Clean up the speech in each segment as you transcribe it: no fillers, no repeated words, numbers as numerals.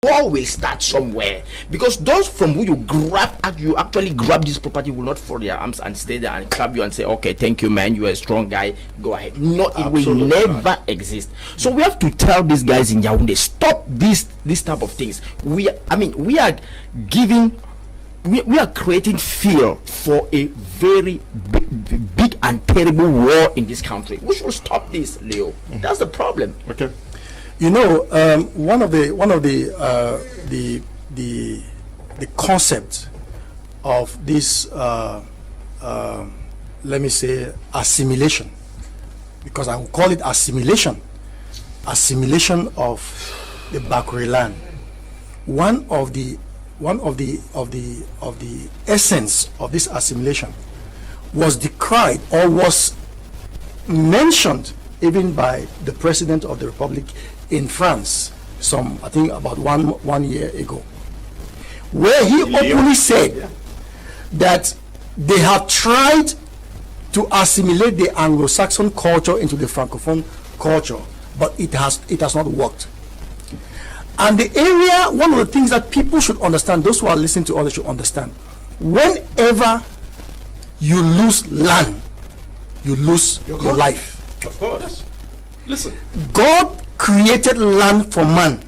fall will start somewhere, because those from who you actually grab this property will not fold their arms and stay there and clap you and say, okay, thank you, man, you're a strong guy, go ahead. No, it will never exist. So we have to tell these guys in Yaoundé, stop this type of things. We are creating fear for a very big and terrible war in this country. We should stop this, Leo. That's the problem. Okay. You know, one of the concept of this, let me say, assimilation, because I will call it assimilation of the Bakri land. One of the essence of this assimilation was decried or was mentioned even by the President of the Republic in France, I think about one year ago, where he openly said that they have tried to assimilate the Anglo-Saxon culture into the Francophone culture, but it has not worked. And the area, one of the things that people should understand, those who are listening to others should understand, whenever you lose land, you lose your life. Of course. Listen. God created land for man.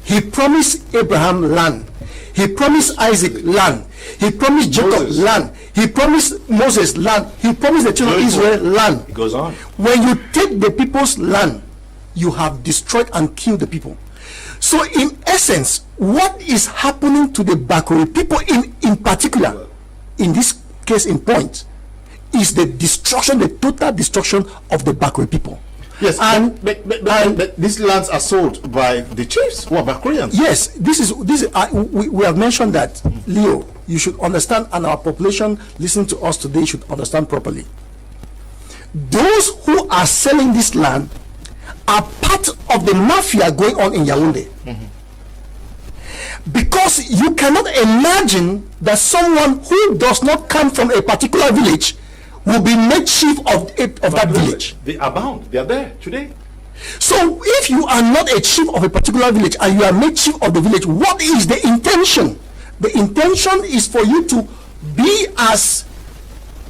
He promised Abraham land. He promised Isaac land. He promised Jacob land. He promised Moses land. He promised the children of Israel land. It goes on. When you take the people's land, you have destroyed and killed the people. So in essence, what is happening to the Bakori people in particular, in this case in point, is the total destruction of the Bakori people. Yes, but these lands are sold by the chiefs who are Bakrians. Yes, we have mentioned that, Leo, you should understand, and our population listening to us today should understand properly. Those who are selling this land are part of the mafia going on in Yaoundé. Because you cannot imagine that someone who does not come from a particular village will be made chief of that village. They are bound. They are there today. So if you are not a chief of a particular village and you are made chief of the village, what is the intention? The intention is for you to be as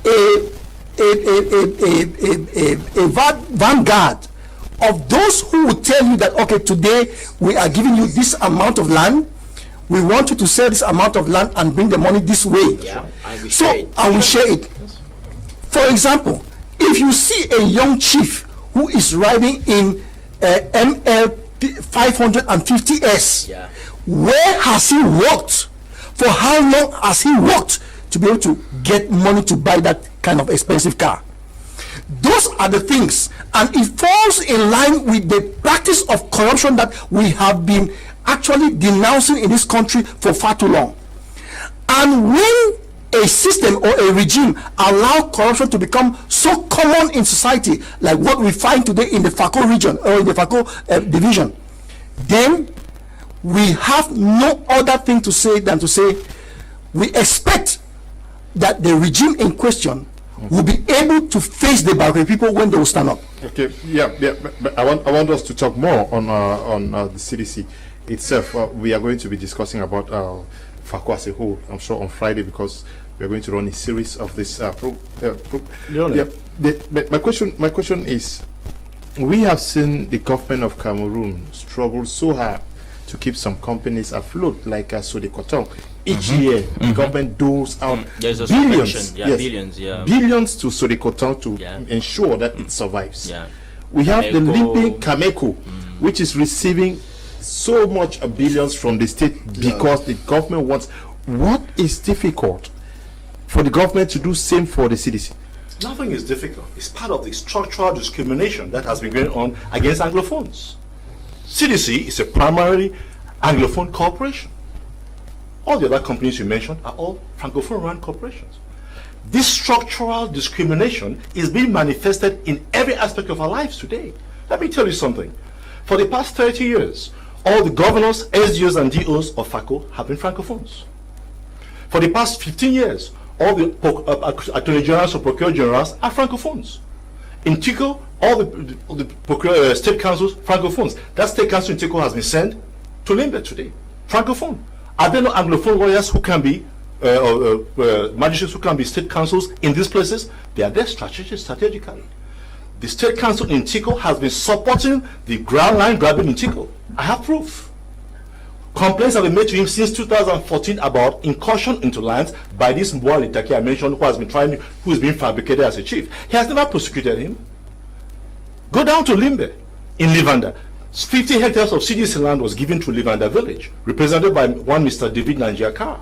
a vanguard of those who will tell you that, okay, today we are giving you this amount of land. We want you to sell this amount of land and bring the money this way. Yeah, I will share it. For example, if you see a young chief who is riding in ML 550S, where has he worked? For how long has he worked to be able to get money to buy that kind of expensive car? Those are the things, and it falls in line with the practice of corruption that we have been actually denouncing in this country for far too long. And when a system or a regime allow corruption to become so common in society, like what we find today in the Fako region or in the Fako division, then we have no other thing to say than to say we expect that the regime in question will be able to face the Bakri people when they will stand up. Okay, but I want us to talk more on the CDC itself. We are going to be discussing about Fako as a whole, I'm sure, on Friday, because we are going to run a series of this my question is, we have seen the government of Cameroon struggle so hard to keep some companies afloat, like Sodecoton. Each year, the government doles out billions to Sodecoton to ensure that it survives. We have the limping Cameco, which is receiving so much billions from the state because the government wants. What is difficult for the government to do same for the CDC? Nothing is difficult. It's part of the structural discrimination that has been going on against Anglophones. CDC is a primarily Anglophone corporation. All the other companies you mentioned are all Francophone-run corporations. This structural discrimination is being manifested in every aspect of our lives today. Let me tell you something. For the past 30 years, all the governors, SDOs, and DOs of FACO have been Francophones. For the past 15 years, all the Attorney Generals or Procurator Generals are Francophones. In Tico, all the state councils, Francophones. That state council in Tico has been sent to Limbe today. Francophone. Are there no Anglophone lawyers who can be magistrates who can be state councils in these places? They are there strategically. The state council in Tico has been supporting the ground line grabbing in Tico. I have proof. Complaints have been made to him since 2014 about incursion into lands by this Mwali Taki I mentioned, who is being fabricated as a chief. He has never prosecuted him. Go down to Limbe in Livanda. 50 hectares of CDC land was given to Livanda village, represented by one Mr. David Nanjiakar.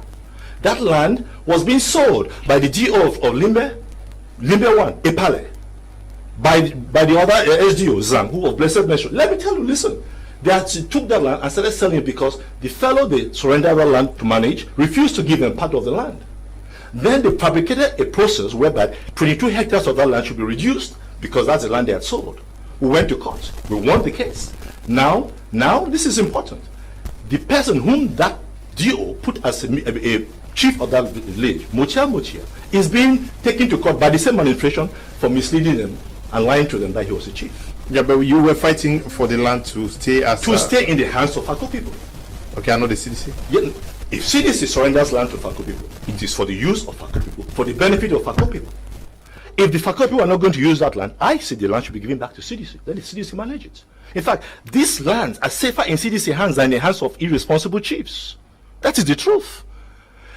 That land was being sold by the DO of Limbe 1, Epale, by the other SDO, Zang, who was blessed mention. Let me tell you, listen. They took that land and started selling it because the fellow they surrendered that land to manage refused to give them part of the land. Then they fabricated a process whereby 22 hectares of that land should be reduced because that's the land they had sold. We went to court. We won the case. Now, this is important. The person whom that DO put as a chief of that village, Mochia, is being taken to court by the same administration for misleading them and lying to them that he was a chief. Yeah, but you were fighting for the land to stay as stay in the hands of Fako people. Okay, I know the CDC. Yeah, if CDC surrenders land to Fako people, it is for the use of Fako people, for the benefit of Fako people. If the Fako people are not going to use that land, I say the land should be given back to CDC. Then the CDC manage it. In fact, these lands are safer in CDC hands than in the hands of irresponsible chiefs. That is the truth.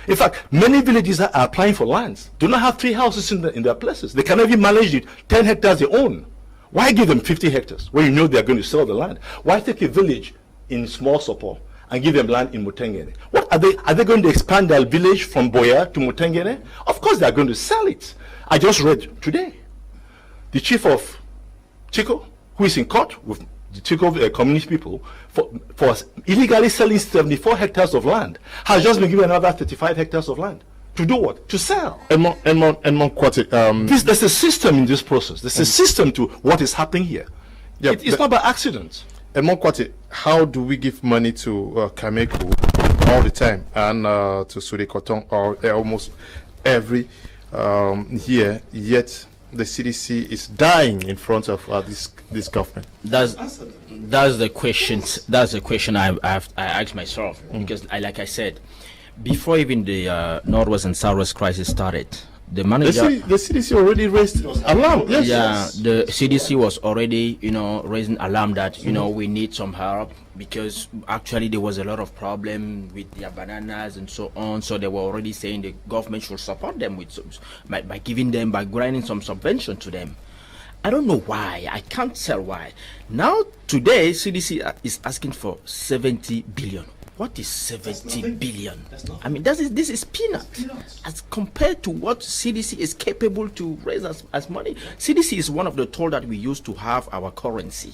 In fact, many villages that are applying for lands do not have 3 houses in their places. They cannot even manage it. 10 hectares they own. Why give them 50 hectares when you know they are going to sell the land? Why take a village in small support and give them land in Mutengene? What are they going to expand their village from Boya to Mutengene? Of course they are going to sell it. I just read today the chief of Tico, who is in court with the Tico community people for illegally selling 74 hectares of land, has just been given another 35 hectares of land. To do what? To sell. There's a system in this process. There's a system to what is happening here. Yeah, it's not by accident. How do we give money to Kameko all the time and to Suri Kotong or almost every year, yet the CDC is dying in front of this government? That's the question. That's the question I asked myself because, like I said, before even the Northwest and Southwest crisis started, the manager, the CDC already raised alarm. Yes. Yeah, the CDC was already, raising alarm that we need some help because actually there was a lot of problem with their bananas and so on. So they were already saying the government should support them with by granting some subvention to them. I don't know why. I can't tell why. Now today CDC is asking for 70 billion. What is 70 billion? I mean, this is peanuts as compared to what CDC is capable to raise as money. CDC is one of the tools that we use to have our currency,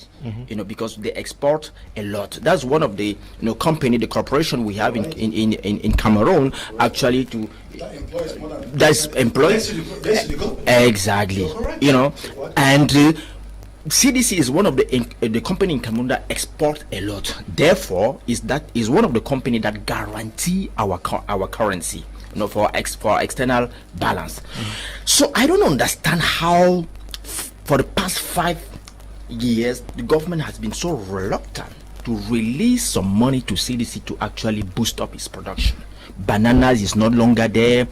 because they export a lot. That's one of the the corporation we have in Cameroon actually that's employs exactly, and. CDC is one of the company in Cameroon that export a lot. Therefore, is one of the company that guarantee our currency, for external balance. So I don't understand how, for the past 5 years, the government has been so reluctant to release some money to CDC to actually boost up its production. Bananas is no longer there.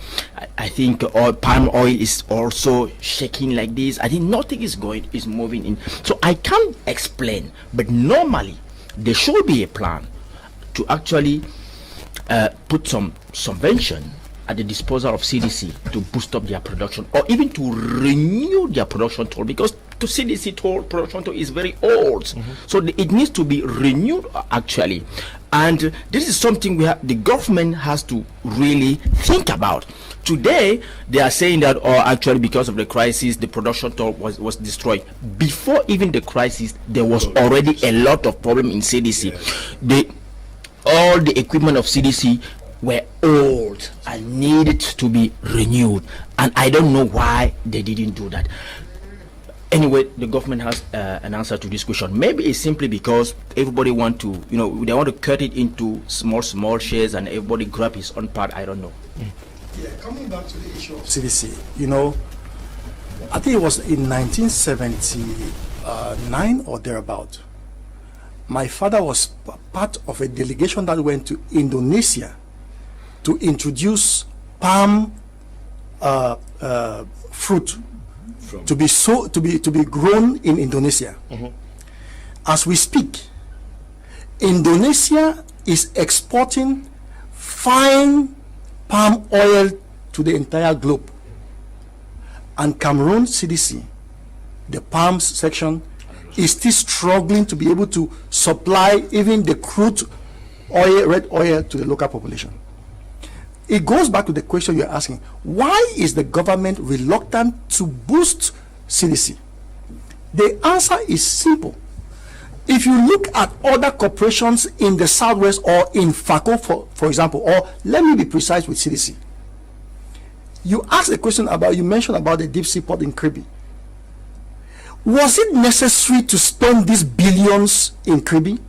I think palm oil is also shaking like this. I think nothing is moving in. So I can't explain, but normally there should be a plan to actually put some subvention at the disposal of CDC to boost up their production, or even to renew their production tool, because the CDC tool production tool is very old. So it needs to be renewed actually. And this is something the government has to really think about. Today, they are saying that, actually because of the crisis, the production tool was destroyed. Before even the crisis, there was already a lot of problem in CDC. All the equipment of CDC were old and needed to be renewed. And I don't know why they didn't do that. Anyway, the government has an answer to this question. Maybe it's simply because everybody want to, they want to cut it into small shares and everybody grab his own part. I don't know. Yeah, coming back to the issue of CDC, I think it was in 1979 or thereabout. My father was part of a delegation that went to Indonesia to introduce palm fruit to be grown in Indonesia. As we speak, Indonesia is exporting fine palm oil to the entire globe, and Cameroon CDC, the palms section, is still struggling to be able to supply even the crude oil, red oil, to the local population. It goes back to the question you're asking: why is the government reluctant to boost CDC? The answer is simple. If you look at other corporations in the Southwest or in FACO, for example, or let me be precise with CDC, you asked a question about, you mentioned about the deep sea port in Kribi. Was it necessary to spend these billions in Kribi?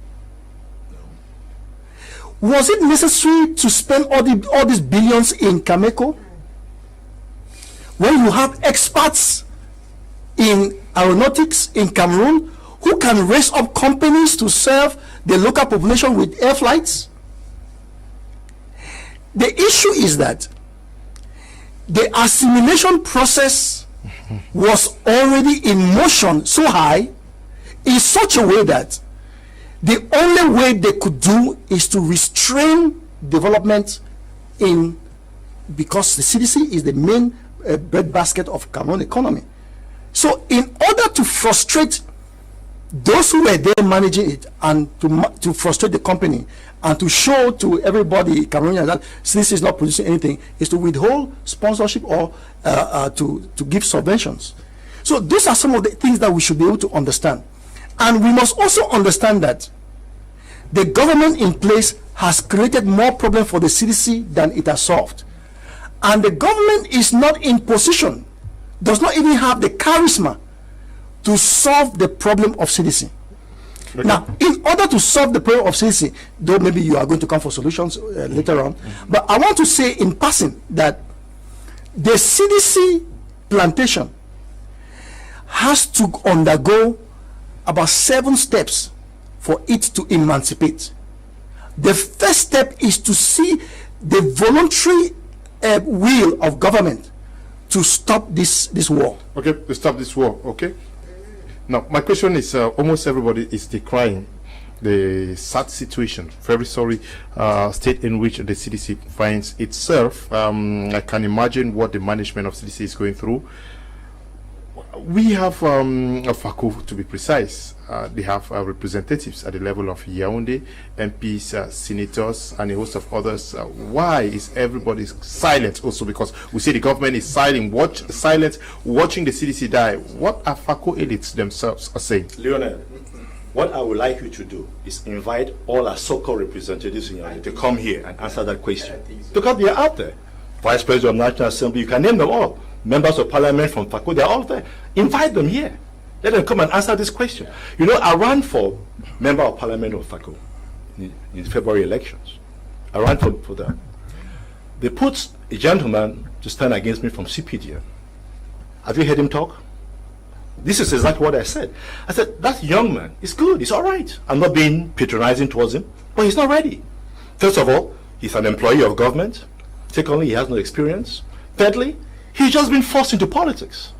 Was it necessary to spend all these billions in Cameco? When you have experts in aeronautics in Cameroon who can raise up companies to serve the local population with air flights? The issue is that the assimilation process was already in motion so high, in such a way that the only way they could do is to restrain development because the CDC is the main breadbasket of Cameroon economy. So in order to frustrate those who were there managing it, and to frustrate the company, and to show to everybody Cameroonian that CDC is not producing anything, is to withhold sponsorship or to give subventions. So those are some of the things that we should be able to understand. And we must also understand that the government in place has created more problems for the CDC than it has solved. And the government is not in position, does not even have the charisma to solve the problem of CDC. Okay. Now, in order to solve the problem of CDC, though maybe you are going to come for solutions later on, but I want to say in passing that the CDC plantation has to undergo about 7 steps for it to emancipate. The first step is to see the voluntary will of government to stop this war. Okay, to stop this war. Okay. Now, my question is: almost everybody is decrying the sad situation, very sorry state in which the CDC finds itself. I can imagine what the management of CDC is going through. We have a FACO, to be precise. They have representatives at the level of Yaoundé, MPs, senators, and a host of others. Why is everybody silent? Also, because we see the government is silent, watching the CDC die. What are FACO elites themselves are saying? Leonard, what I would like you to do is invite all our so-called representatives in Yaoundé to come here and answer that question. Because they are out there. Vice President of National Assembly, you can name them all. Members of Parliament from FACO, they are all there. Invite them here. Let them come and answer this question. You know, I ran for Member of Parliament of FACO in February elections. I ran for that. They put a gentleman to stand against me from CPDM. Have you heard him talk? This is exactly what I said. I said, that young man is good, he's all right. I'm not being patronizing towards him, but he's not ready. First of all, he's an employee of government. Secondly, he has no experience. Thirdly, he's just been forced into politics.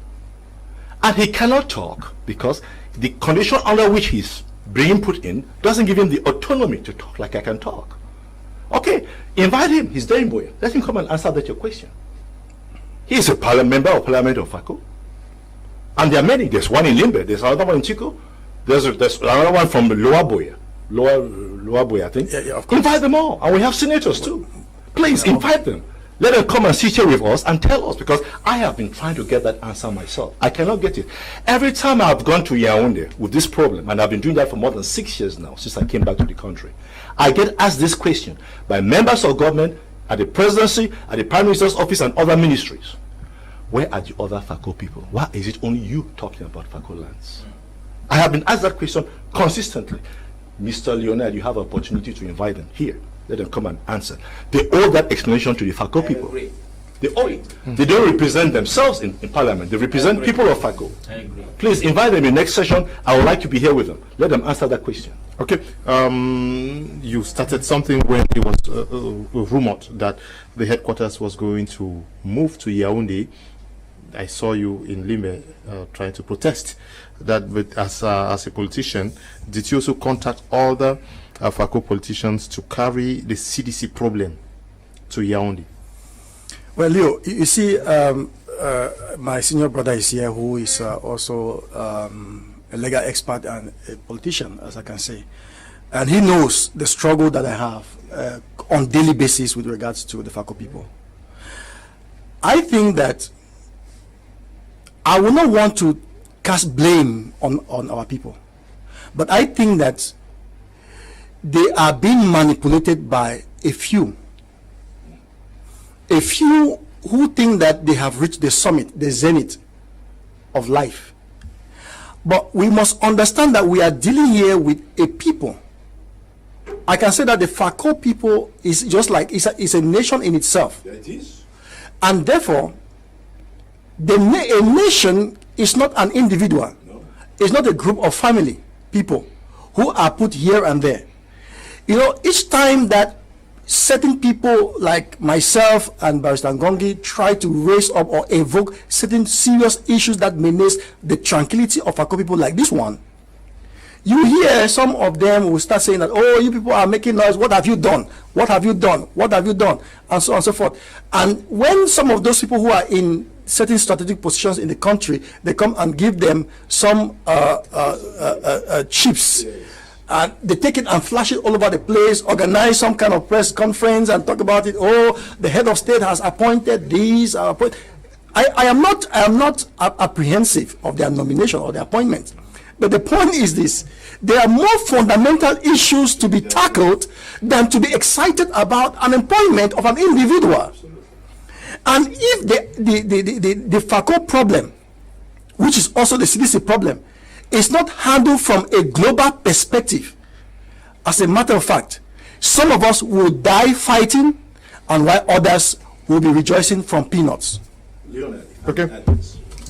And he cannot talk because the condition under which he's being put in doesn't give him the autonomy to talk like I can talk. Okay, invite him. He's there in Boya. Let him come and answer that your question. He is a member of Parliament of FACO. And there are many. There's one in Limbe. There's another one in Chico. There's another one from Lower Boya. Lower Boya, I think. Yeah, of course. Invite them all. And we have senators too. Please invite them. Let them come and sit here with us and tell us, because I have been trying to get that answer myself. I cannot get it. Every time I've gone to Yaoundé with this problem, and I've been doing that for more than 6 years now, since I came back to the country, I get asked this question by members of government, at the presidency, at the Prime Minister's office, and other ministries. Where are the other FACO people? Why is it only you talking about FACO lands? I have been asked that question consistently. Mr. Leonard, you have an opportunity to invite them here. Let them come and answer. They owe that explanation to the FACO people. They owe it. They don't represent themselves in Parliament. They represent people of FACO. I agree. Please invite them in next session. I would like to be here with them. Let them answer that question. Okay. You started something when it was rumored that the headquarters was going to move to Yaoundé. I saw you in Limbe trying to protest that. But as a politician, did you also contact all the FACO politicians to carry the CDC problem to Yaoundé? Well, Leo, you see, my senior brother is here, who is also a legal expert and a politician, as I can say. And he knows the struggle that I have on daily basis with regards to the FACO people. I think that I will not want to cast blame on our people, but I think that they are being manipulated by a few who think that they have reached the summit, the zenith of life. But we must understand that we are dealing here with a people. I can say that the FACO people is just like it's a nation in itself. Yeah, it is. And therefore, a nation is not an individual. No. It's not a group of family people who are put here and there. You know, each time that certain people like myself and Barrister Ngongi try to raise up or evoke certain serious issues that menace the tranquility of FACO people like this one, you hear some of them will start saying that, oh, you people are making noise, what have you done? What have you done? What have you done? And so on and so forth. And when some of those people who are in certain strategic positions in the country, they come and give them some chips, and they take it and flash it all over the place, organize some kind of press conference and talk about it. Oh, the head of state has appointed these. I am not apprehensive of their nomination or their appointment. But the point is this: there are more fundamental issues to be tackled than to be excited about an appointment of an individual. And if the FACO problem, which is also the CDC problem, is not handled from a global perspective, as a matter of fact, some of us will die fighting, and while others will be rejoicing from peanuts. Leonard, Okay.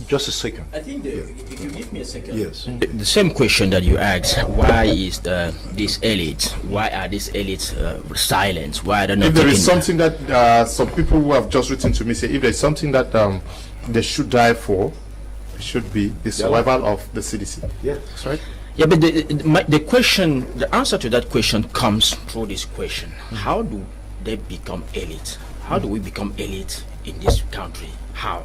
just a second. I think if you give me a second. Yes. The same question that you asked: why is this elite? Why are these elites silent? Why are they not? If there is taking- something that some people who have just written to me say, if there is something that they should die for, it should be the survival of the CDC. Yeah. That's right. Yeah, but the answer to that question comes through this question: how do they become elite? How do we become elite in this country? How?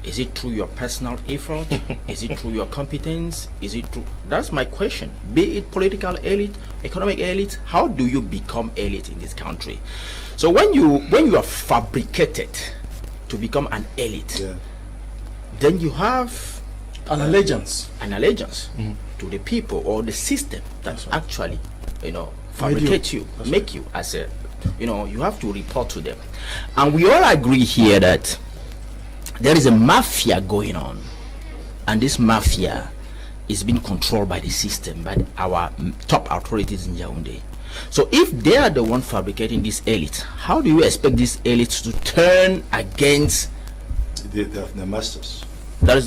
Is it through your personal effort? Is it through your competence? Is it through? That's my question. Be it political elite, economic elite, how do you become elite in this country? So when you are fabricated to become an elite, then you have An allegiance. to the people or the system that actually, fabricate you, make you as a, you have to report to them. And we all agree here that there is a mafia going on, and this mafia is being controlled by the system, by our top authorities in Yaoundé. So if they are the one fabricating this elite, how do you expect these elites to turn against The masters? that is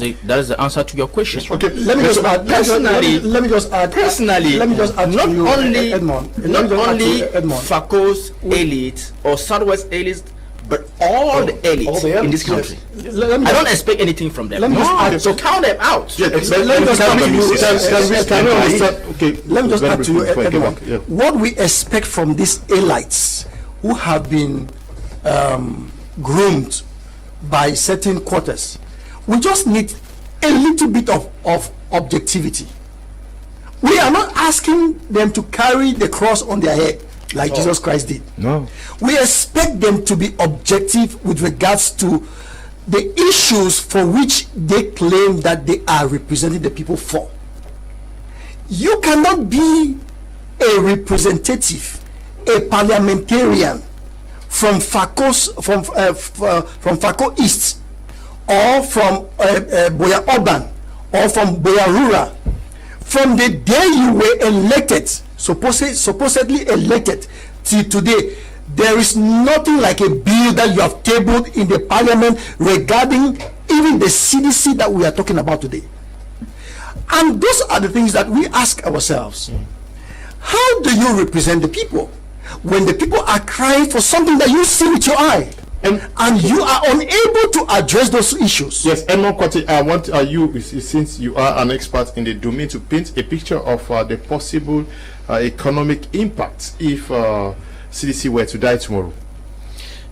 the answer to your question. Okay, let me just add. Let me just add. Personally, let me just add not to you, only Edmond. not only Edmond. FACO's elite or Southwest elite, but all the elite all the in this elites, country. Let me I don't just- expect anything from them. Let me just add- So count them out. Yeah, let me just add to you. Let me just add to you, Edmond. What we expect from these elites who have been groomed by certain quarters, we just need a little bit of objectivity. We are not asking them to carry the cross on their head like Jesus Christ did. No. We expect them to be objective with regards to the issues for which they claim that they are representing the people for. You cannot be a representative, a parliamentarian from FACO East, or from Boya Urban, or from Boya Rural. From the day you were elected, supposedly elected, till today, There is nothing like a bill that you have tabled in the parliament regarding even the CDC that we are talking about today. And those are the things that we ask ourselves. How do you represent the people when the people are crying for something that you see with your eye, and you are unable to address those issues? Yes, Edmond Kwati, I want you, since you are an expert in the domain, to paint a picture of the possible economic impact if CDC were to die tomorrow.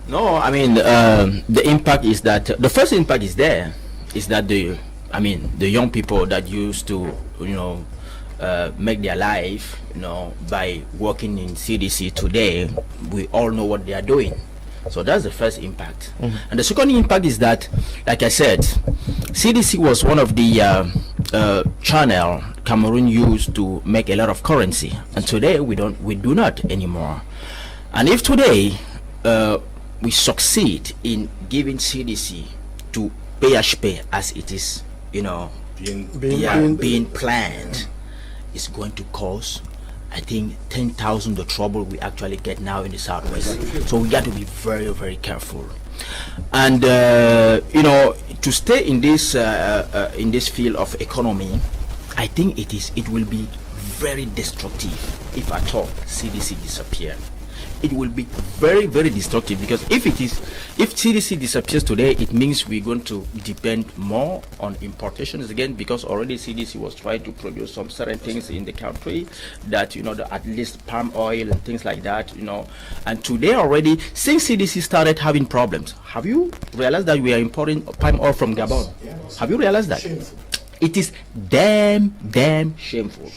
No, I mean, the impact is that the first impact is there, is that the young people that used to, make their life, by working in CDC today, we all know what they are doing. So that's the first impact. And the second impact is that, like I said, CDC was one of the channel Cameroon used to make a lot of currency, and today we do not anymore. And if today we succeed in giving CDC to PHP as it is, being planned, it's going to cause, I think, 10,000 the trouble we actually get now in the southwest. So we got to be very, very careful. And to stay in this field of economy, I think it will be very destructive if at all CDC disappear. It will be very, very destructive, because if CDC disappears today, it means we're going to depend more on importations again, because already CDC was trying to produce some certain things in the country that, at least palm oil and things like that, and today already, since CDC started having problems, have you realized that we are importing palm oil from Gabon? Yes. Have you realized that? Shameful. It is damn shameful.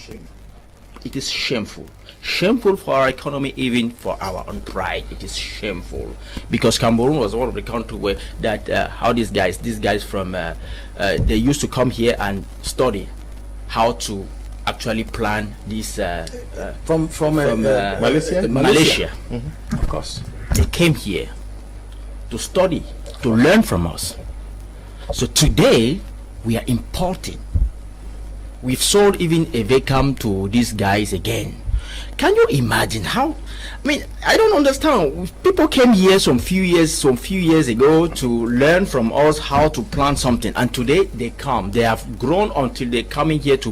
It is shameful. Shameful for our economy, even for our own pride. It is shameful, because Cameroon was one of the countries where how these guys from they used to come here and study how to actually plan this from Malaysia. Mm-hmm. Of course, they came here to study, to learn from us. So today we are importing. We've sold even a vacum to these guys again. Can you imagine how? I don't understand. People came here some few years ago to learn from us how to plant something, and today they have grown until they're coming here to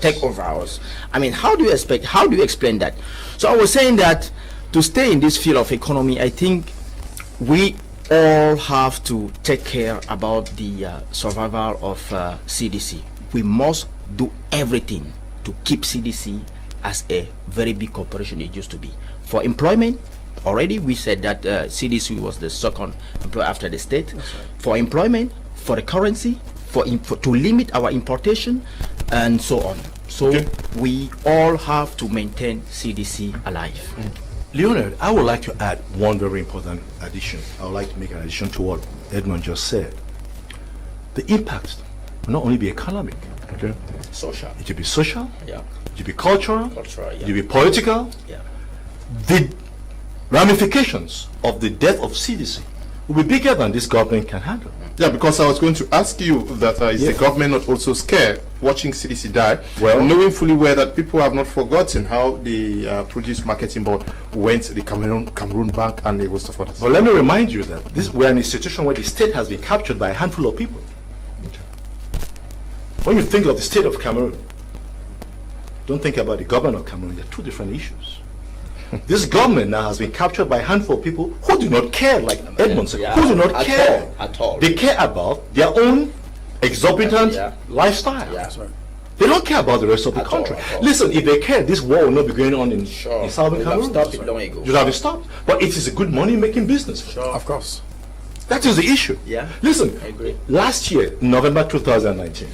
take over us. How do you explain that? So I was saying that to stay in this field of economy, I think we all have to take care about the survival of CDC. We must do everything to keep CDC as a very big corporation it used to be. For employment, already we said that CDC was the second employer after the state. Right. For employment, for the currency, to limit our importation, and so on. So we all have to maintain CDC alive. Leonard, I would like to add one very important addition. I would like to make an addition to what Edmond just said. The impact will not only be economic, social. It will be social. Yeah. It will be cultural. Yeah. It will be political. Yeah. The ramifications of the death of CDC will be bigger than this government can handle. Yeah, because I was going to ask you that is the government not also scared watching CDC die, knowing fully well that people have not forgotten how the produce marketing board went to the Cameroon Bank and it was stuff like that. But let me remind you that we're an institution where the state has been captured by a handful of people. When you think of the state of Cameroon, don't think about the government of Cameroon. They're two different issues. This government now has been captured by a handful of people who do not care, like Edmond said, who do not care at all. They care about their own exorbitant lifestyle. Yeah. They don't care about the rest of the country. Listen, if they care, this war will not be going on in southern Cameroon. You have stopped. But it is a good money-making business. Of course. That is the issue. Yeah. Listen, I agree. Last year, November 2019,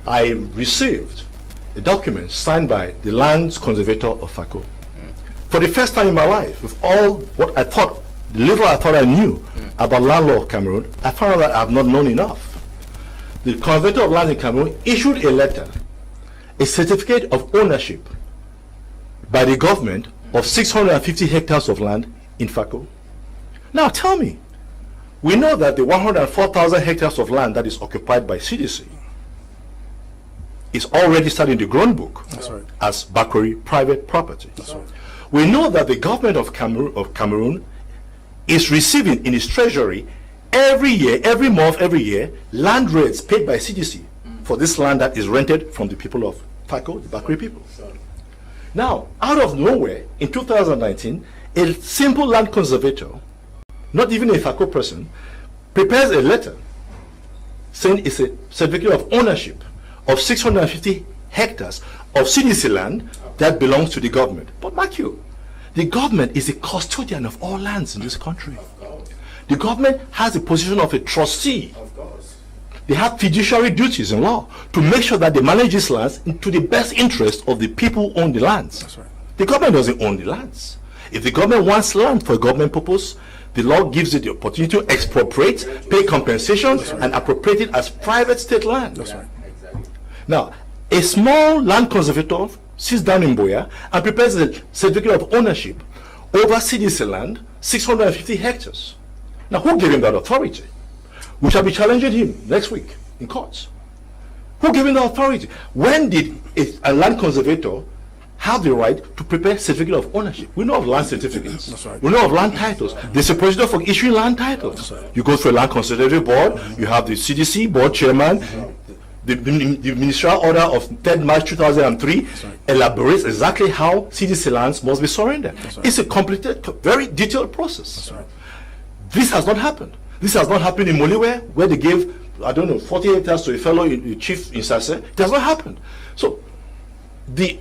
I received a document signed by the Lands Conservator of Fako. For the first time in my life, with all what I thought, the little I thought I knew about land law of Cameroon, I found out that I have not known enough. The Conservator of Land in Cameroon issued a letter, a certificate of ownership by the government of 650 hectares of land in Fako. Now tell me, we know that the 104,000 hectares of land that is occupied by CDC is already starting the grown book as Bakori private property. We know that the government of Cameroon is receiving in its treasury every year, every month, every year, land rates paid by CDC for this land that is rented from the people of Fako, the Bakri people. Now, out of nowhere, in 2019, a simple land conservator, not even a Fako person, prepares a letter saying it's a certificate of ownership of 650 hectares of CDC land that belongs to the government. But mark you, the government is the custodian of all lands in this country. The government has the position of a trustee. They have fiduciary duties in law to make sure that they manage these lands to the best interest of the people who own the lands. That's right. The government doesn't own the lands. If the government wants land for a government purpose, the law gives it the opportunity to expropriate, pay compensation, and appropriate it as private state land. That's right. Now, a small land conservator sits down in Boya and prepares a certificate of ownership over CDC land, 650 hectares. Now, who gave him that authority? We shall be challenging him next week in courts. Who gave him the authority? When did a land conservator have the right to prepare certificate of ownership? We know of land certificates. That's right. We know of land titles. There's a procedure for issuing land titles. Right. You go through a land conservative board. You have the CDC board chairman. The ministerial order of 3rd March 2003 elaborates exactly how CDC lands must be surrendered. Right. It's a complicated, very detailed process. Right. This has not happened. This has not happened in Moliwe, where they gave, I don't know, 40 hectares to a fellow chief in Sase. It has not happened. So, the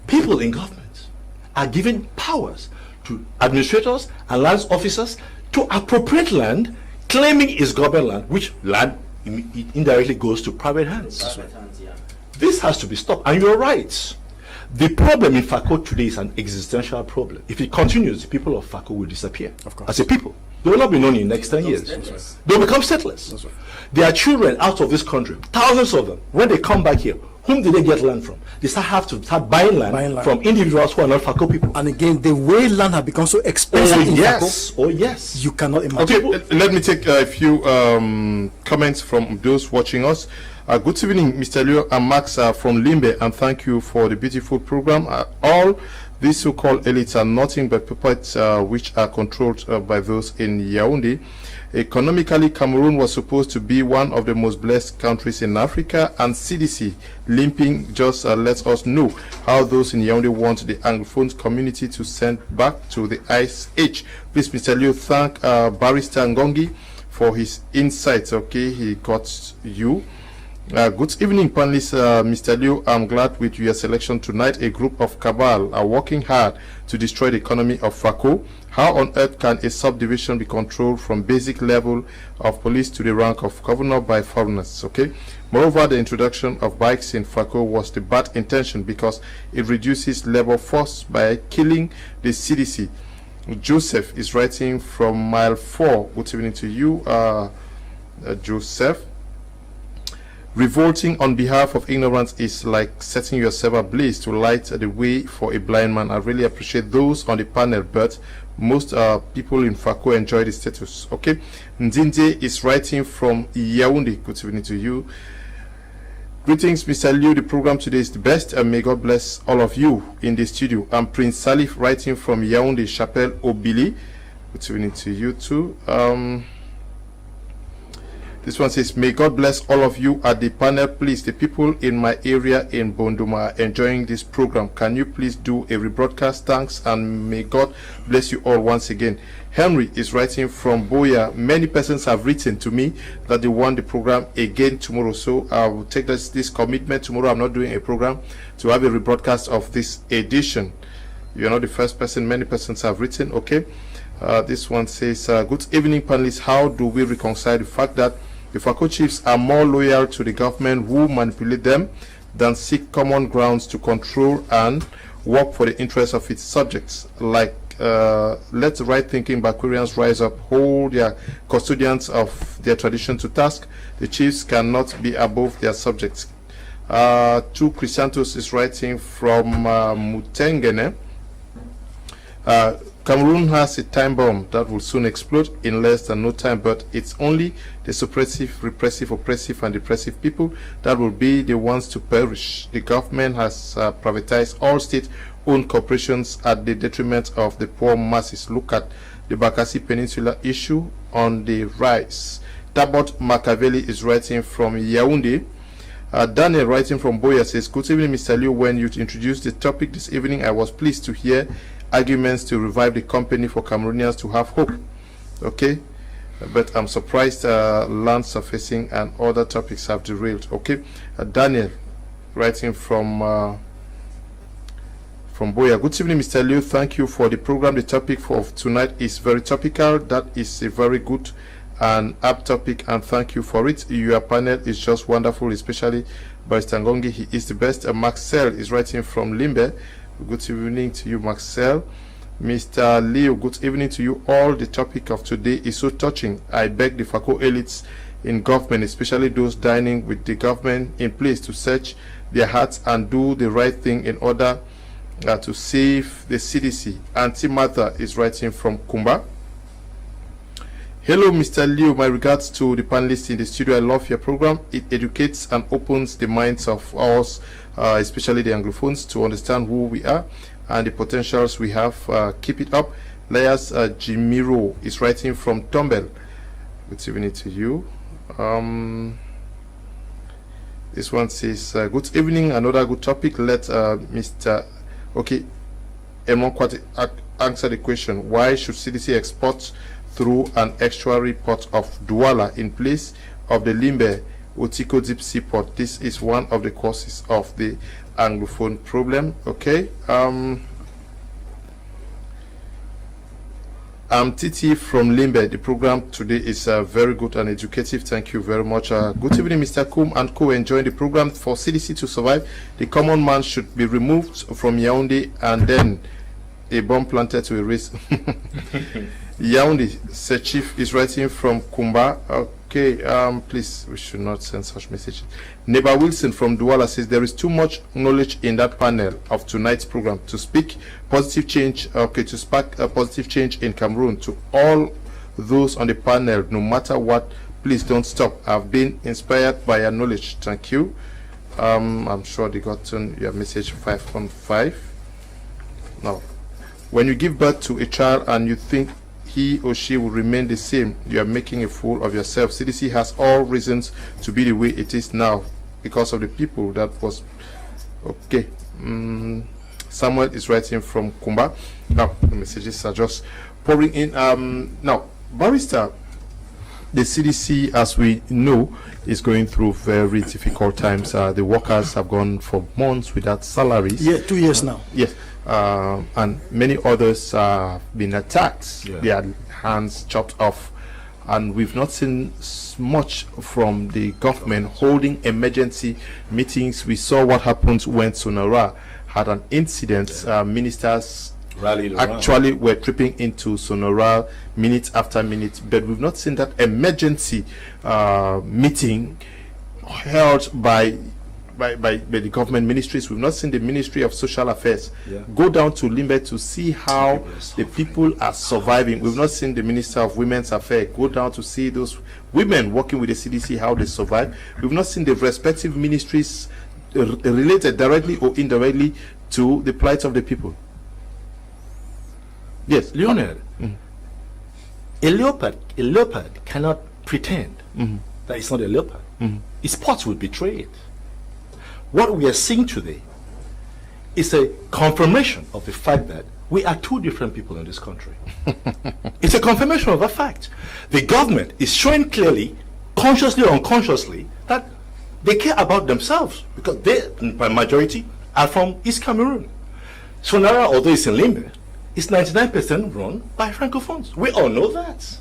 people in government are given powers to administrators and land officers to appropriate land, claiming it's government land, which land indirectly goes to private hands. This has to be stopped, and you're right. The problem in Fako today is an existential problem. If it continues, the people of Fako will disappear as a people. They will not be known in the next 10 years. They will become settlers. There are children out of this country, thousands of them. When they come back here, whom do they get land from? They have to start buying land from individuals who are not Fako people. And again, the way land has become so expensive in Fako, yes. you cannot imagine. Okay, let me take a few comments from those watching us. Good evening, Mr. Leo and Max from Limbe, and thank you for the beautiful program. All these so-called elites are nothing but puppets which are controlled by those in Yaoundé. Economically, Cameroon was supposed to be one of the most blessed countries in Africa, and CDC limping just lets us know how those in Yaoundé want the Anglophone community to send back to the Ice Age. Please, Mr. Leo, thank Barrister Ngongi for his insights. Okay, he got you. Good evening, panelists. Mr. Liu, I'm glad with your selection tonight. A group of cabal are working hard to destroy the economy of Fako. How on earth can a subdivision be controlled from basic level of police to the rank of governor by foreigners? Okay. Moreover, the introduction of bikes in Fako was the bad intention because it reduces labor force by killing the CDC. Joseph is writing from mile 4. Good evening to you, Joseph. Revolting on behalf of ignorance is like setting yourself ablaze to light the way for a blind man. I really appreciate those on the panel, but most people in Fako enjoy the status. Okay, Ndinde is writing from Yaoundé. Good evening to you. Greetings, Mr. Liu. The program today is the best, and may God bless all of you in the studio. I'm Prince Salif writing from Yaoundé, Chapelle Obili. Good evening to you too. This one says, may God bless all of you at the panel. Please, the people in my area in Bonduma are enjoying this program. Can you please do a rebroadcast? Thanks, and may God bless you all once again. Henry is writing from Boya. Many persons have written to me that they want the program again tomorrow. So I will take this commitment. Tomorrow I'm not doing a program to have a rebroadcast of this edition. You're not the first person. Many persons have written. Okay. This one says, good evening, panelists. How do we reconcile the fact that the Fako chiefs are more loyal to the government who manipulate them than seek common grounds to control and work for the interests of its subjects? Like, let the right-thinking Bakurians rise up, hold their custodians of their tradition to task. The chiefs cannot be above their subjects. Two Christiantos is writing from Mutengene. Cameroon has a time bomb that will soon explode in less than no time, but it's only the suppressive, repressive, oppressive, and depressive people that will be the ones to perish. The government has privatized all state owned corporations at the detriment of the poor masses. Look at the Bakassi Peninsula issue on the rise. Tabot Machiavelli is writing from Yaoundé. Daniel writing from Boya says, good evening, Mr. Liu. When you introduced the topic this evening, I was pleased to hear arguments to revive the company for Cameroonians to have hope. Okay, but I'm surprised land surfacing and other topics have derailed. Okay, Daniel writing from Boya. Good evening, Mr. Liu. Thank you for the program. The topic for tonight is very topical. That is a very good and apt topic, and thank you for it. Your panel is just wonderful, especially Barrister Ngongi. He is the best. Maxell is writing from Limbe. Good evening to you, Maxell. Mr. Leo, good evening to you all. The topic of today is so touching. I beg the FACO elites in government, especially those dining with the government in place, to search their hearts and do the right thing in order to save the CDC. Auntie Martha is writing from Kumba. Hello, Mr. Liu. My regards to the panelists in the studio. I love your program. It educates and opens the minds of us, especially the Anglophones, to understand who we are and the potentials we have. Keep it up. Lias Jimiro is writing from Tombel. Good evening to you. This one says, good evening. Another good topic. Let Mr. Okay, Emon Kwati answer the question. Why should CDC export through an estuary port of Douala in place of the Limbe Otiko deep sea port? This is one of the causes of the Anglophone problem. Okay. I'm Titi from Limbe. The program today is very good and educative. Thank you very much. Good evening, Mr. Kum and Co. Enjoying the program. For CDC to survive, the common man should be removed from Yaoundé and then a bomb planted to erase. Yaoundé, Sir Chief is writing from Kumba. Okay, please, we should not send such messages. Neighbor Wilson from Douala says there is too much knowledge in that panel of tonight's program to speak positive change. Okay, to spark a positive change in Cameroon. To all those on the panel, no matter what, please don't stop. I've been inspired by your knowledge. Thank you. I'm sure they got your message 5 on 5. Now, when you give birth to a child and you think he or she will remain the same, you are making a fool of yourself. CDC has all reasons to be the way it is now because of the people that was. Okay. Samuel is writing from Kumba. Now, the messages are just pouring in. Now, Barrister, the CDC, as we know, is going through very difficult times. The workers have gone for months without salaries. Yeah, 2 years now. Yes. And many others have been attacked, their hands chopped off, and we've not seen much from the government holding emergency meetings. We saw what happened when Sonora had an incident. Ministers actually were tripping into Sonora minute after minute, but we've not seen that emergency meeting held by the government ministries. We've not seen the Ministry of Social Affairs go down to Limbe to see how the people are surviving. We've not seen the Minister of Women's Affairs go down to see those women working with the CDC, how they survive. We've not seen the respective ministries related directly or indirectly to the plight of the people. Yes, Leonard, a leopard cannot pretend that it's not a leopard. Its spots will betray it. What we are seeing today is a confirmation of the fact that we are two different people in this country. It's a confirmation of a fact. The government is showing clearly, consciously or unconsciously, that they care about themselves because they, by majority, are from East Cameroon. Sonara, although it's in Limbe, is 99% run by Francophones. We all know that.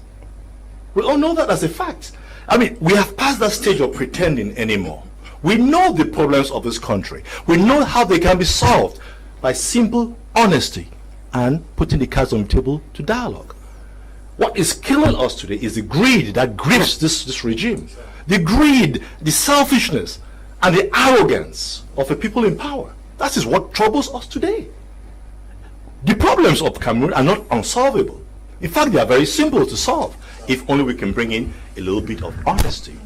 We all know that as a fact. I mean, we have passed that stage of pretending anymore. We know the problems of this country. We know how they can be solved by simple honesty and putting the cards on the table to dialogue. What is killing us today is the greed that grips this regime. The greed, the selfishness, and the arrogance of the people in power. That is what troubles us today. The problems of Cameroon are not unsolvable. In fact, they are very simple to solve if only we can bring in a little bit of honesty,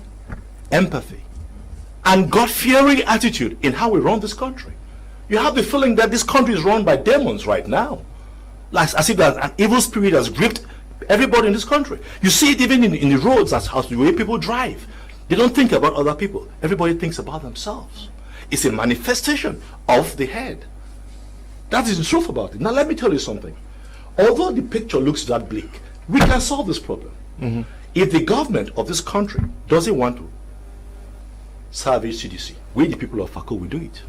empathy, and God-fearing attitude in how we run this country. You have the feeling that this country is run by demons right now. Like as if an evil spirit has gripped everybody in this country. You see it even in the roads, as the way people drive. They don't think about other people. Everybody thinks about themselves. It's a manifestation of the head. That is the truth about it. Now let me tell you something. Although the picture looks that bleak, we can solve this problem. If the government of this country doesn't want to salvage CDC, we the people of FACO will do it.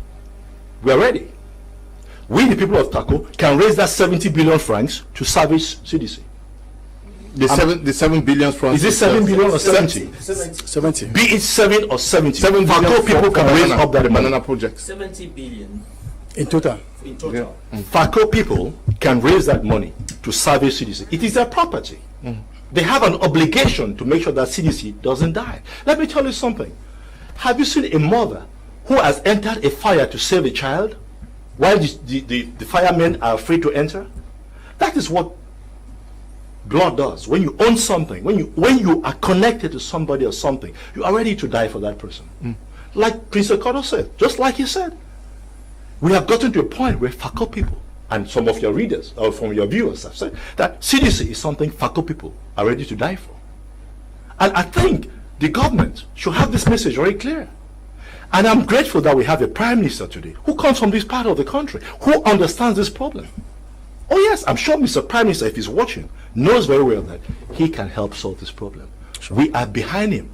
We are ready. We the people of TACO can raise that 70 billion francs to salvage CDC. The 7 billion francs. Is it 7 billion or 70? 70. Be it 7 or 70. 7 FACO billion people can raise up that banana money. project. 70 billion In total. in total. FACO people can raise that money to salvage CDC. It is their property. They have an obligation to make sure that CDC doesn't die. Let me tell you something. Have you seen a mother who has entered a fire to save a child while the firemen are afraid to enter? That is what blood does. When you own something, when you are connected to somebody or something, you are ready to die for that person. Like Prince Okoto said, just like he said, we have gotten to a point where FACO people, and some of your readers or from your viewers have said that CDC is something FACO people are ready to die for. And I think the government should have this message very clear. And I'm grateful that we have a prime minister today who comes from this part of the country, who understands this problem. Oh yes, I'm sure Mr. Prime Minister, if he's watching, knows very well that he can help solve this problem. Sure. We are behind him.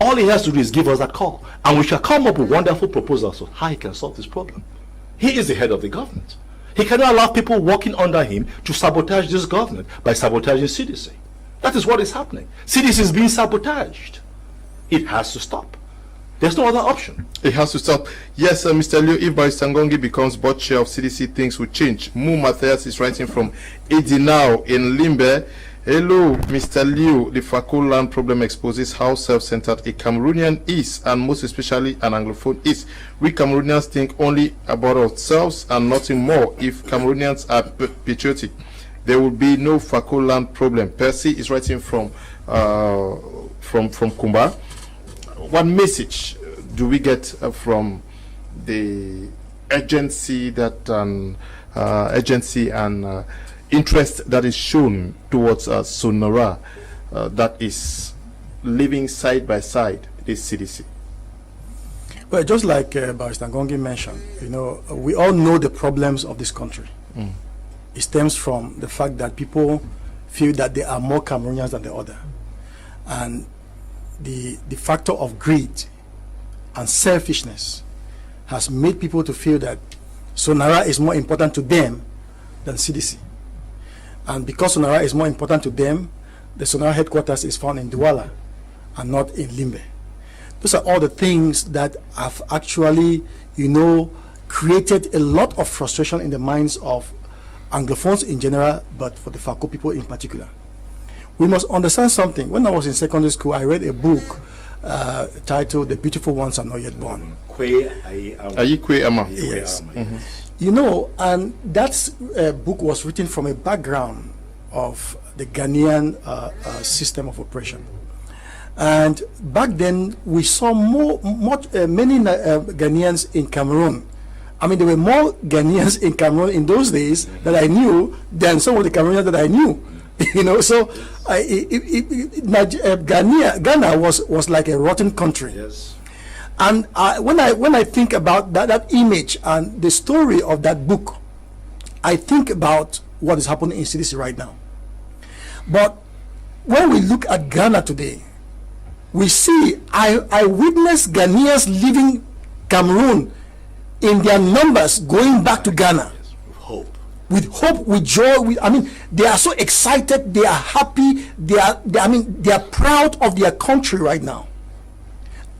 All he has to do is give us that call, and we shall come up with wonderful proposals on how he can solve this problem. He is the head of the government. He cannot allow people working under him to sabotage this government by sabotaging CDC. That is what is happening. CDC is being sabotaged. It has to stop. There's no other option. It has to stop. Yes, Mr. Liu, if Barrister Ngongi becomes board chair of CDC, things will change. Mu Matthias is writing from Edinau in Limbe. Hello, Mr. Liu. The FACO land problem exposes how self-centered a Cameroonian is, and most especially an Anglophone is. We Cameroonians think only about ourselves and nothing more. If Cameroonians are patriotic, there will be no FACO land problem. Percy is writing from Kumba. What message do we get from the agency and interest that is shown towards Sonora that is living side by side this CDC? Well, just like Barrister Ngongi mentioned, we all know the problems of this country. It stems from the fact that people feel that there are more Cameroonians than the other, and the factor of greed and selfishness has made people to feel that Sonora is more important to them than CDC. And because Sonora is more important to them, the Sonora headquarters is found in Douala and not in Limbe. Those are all the things that have actually, created a lot of frustration in the minds of Anglophones in general, but for the FACO people in particular. We must understand something. When I was in secondary school, I read a book titled "The Beautiful Ones Are Not Yet Born." Yes. And that book was written from a background of the Ghanaian system of oppression. And back then, we saw many Ghanaians in Cameroon. I mean, there were more Ghanaians in Cameroon in those days that I knew than some of the Cameroonians that I knew. So Ghana was like a rotten country. Yes. And when I think about that image and the story of that book, I think about what is happening in CDC right now. But when we look at Ghana today, we see I witness Ghanaians leaving Cameroon in their numbers going back to Ghana. Yes, with hope, with joy. They are so excited. They are happy. They are proud of their country right now.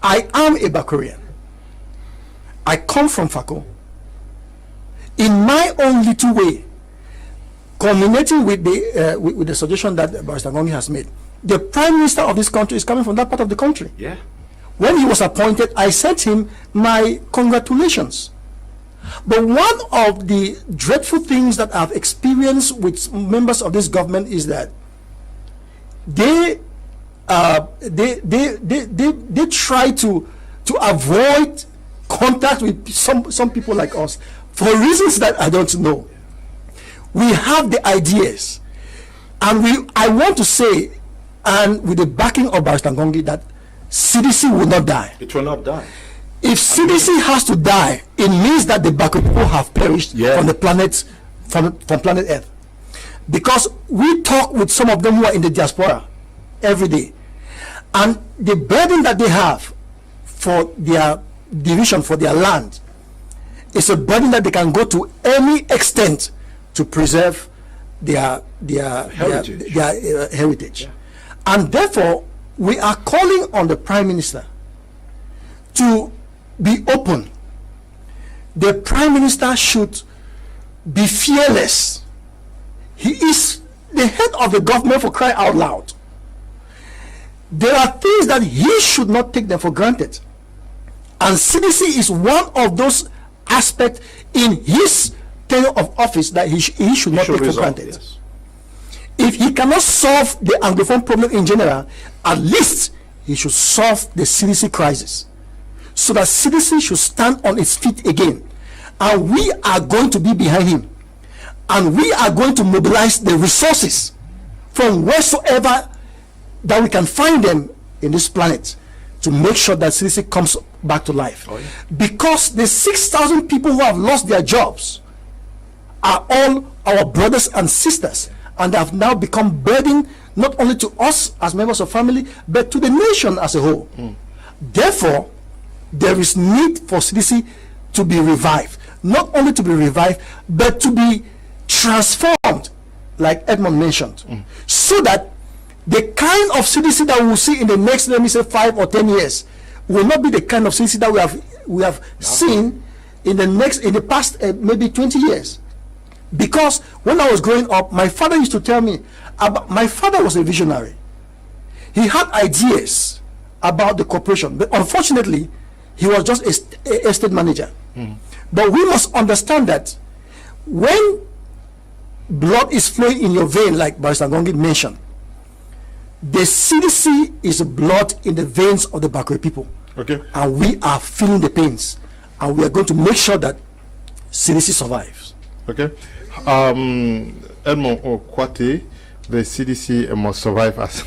I am a Bakurian. I come from FACO. In my own little way, culminating with the suggestion that Barrister Ngongi has made, the Prime Minister of this country is coming from that part of the country. Yeah. When he was appointed, I sent him my congratulations. But one of the dreadful things that I've experienced with members of this government is that they try to avoid contact with some people like us for reasons that I don't know. We have the ideas, and I want to say, and with the backing of Barrister Ngongi, that CDC will not die. It will not die. If CDC has to die, it means that the Bakwe people have perished from the planet, from planet Earth. Because we talk with some of them who are in the diaspora every day, and the burden that they have for their division, for their land, is a burden that they can go to any extent to preserve their heritage. Yeah. And therefore, we are calling on the Prime Minister to be open. The Prime Minister should be fearless. He is the head of the government, for crying out loud. There are things that he should not take them for granted. And CDC is one of those aspects in his tenure of office that he should not take for granted. Yes. If he cannot solve the Anglophone problem in general, at least he should solve the CDC crisis, so that CDC should stand on its feet again. And we are going to be behind him, and we are going to mobilize the resources from wheresoever that we can find them in this planet to make sure that CDC comes back to life. Oh, yeah. Because the 6,000 people who have lost their jobs are all our brothers and sisters, and have now become burden not only to us as members of family, but to the nation as a whole. Therefore, there is need for CDC to be revived. Not only to be revived, but to be transformed, like Edmond mentioned, so that the kind of CDC that we will see in the next, let me say, 5 or 10 years will not be the kind of CDC that we have seen in the past maybe 20 years. Because when I was growing up, my father used to tell me my father was a visionary. He had ideas about the corporation, but unfortunately he was just a estate manager. But we must understand that when blood is flowing in your vein, like Barrister Ngongi mentioned, the CDC is blood in the veins of the Bakwe people. Okay. And we are feeling the pains, and we are going to make sure that CDC survives. Okay. Edmond Okwate, the CDC must survive us.